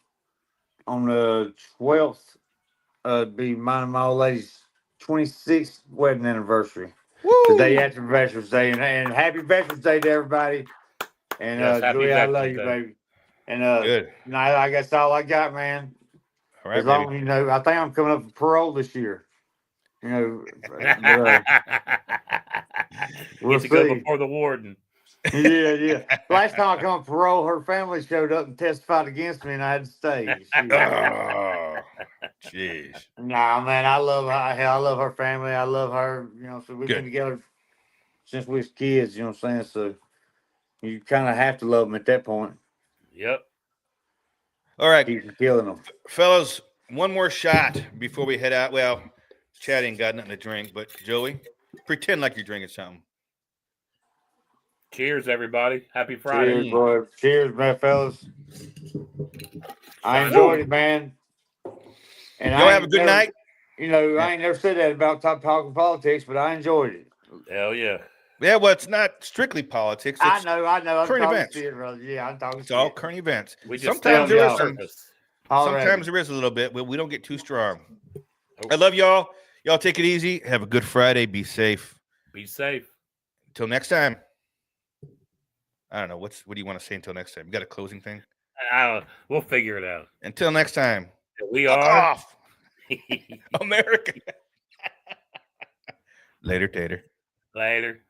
[SPEAKER 2] on the 12th. Be mine and my old lady's 26th wedding anniversary. Woo! The day after Veterans Day, and happy Veterans Day to everybody. And Julie, I love you, baby. And
[SPEAKER 1] good.
[SPEAKER 2] I guess all I got, man.
[SPEAKER 1] All right,
[SPEAKER 2] as long as I think I'm coming up for parole this year. We'll
[SPEAKER 3] see. Go before the warden.
[SPEAKER 2] Yeah. Last time I come on parole, her family showed up and testified against me, and I had to stay.
[SPEAKER 1] Oh, jeez.
[SPEAKER 2] Nah, man, I love her family. I love her. So we've been together since we was kids. You know what I'm saying? So you kind of have to love them at that point.
[SPEAKER 3] Yep.
[SPEAKER 1] All right,
[SPEAKER 2] keep killing them,
[SPEAKER 1] fellas. One more shot before we head out. Well, Chad ain't got nothing to drink, but Joey, pretend like you're drinking something.
[SPEAKER 3] Cheers, everybody. Happy Friday.
[SPEAKER 2] Cheers, boy. Cheers, man, fellas. I enjoyed it, man. And
[SPEAKER 1] y'all have a good night.
[SPEAKER 2] I ain't never said that about talking politics, but I enjoyed it.
[SPEAKER 3] Hell yeah.
[SPEAKER 1] Yeah, well, it's not strictly politics. It's
[SPEAKER 2] I know.
[SPEAKER 1] Current events.
[SPEAKER 2] Yeah, I'm talking.
[SPEAKER 1] It's all current events.
[SPEAKER 3] Sometimes there is
[SPEAKER 1] sometimes there is a little bit, but we don't get too strong. I love y'all. Y'all take it easy. Have a good Friday. Be safe.
[SPEAKER 3] Be safe.
[SPEAKER 1] Until next time. I don't know. What do you want to say until next time? You got a closing thing?
[SPEAKER 3] I don't know. We'll figure it out.
[SPEAKER 1] Until next time.
[SPEAKER 3] We are
[SPEAKER 1] off. America. Later, Tater.
[SPEAKER 3] Later.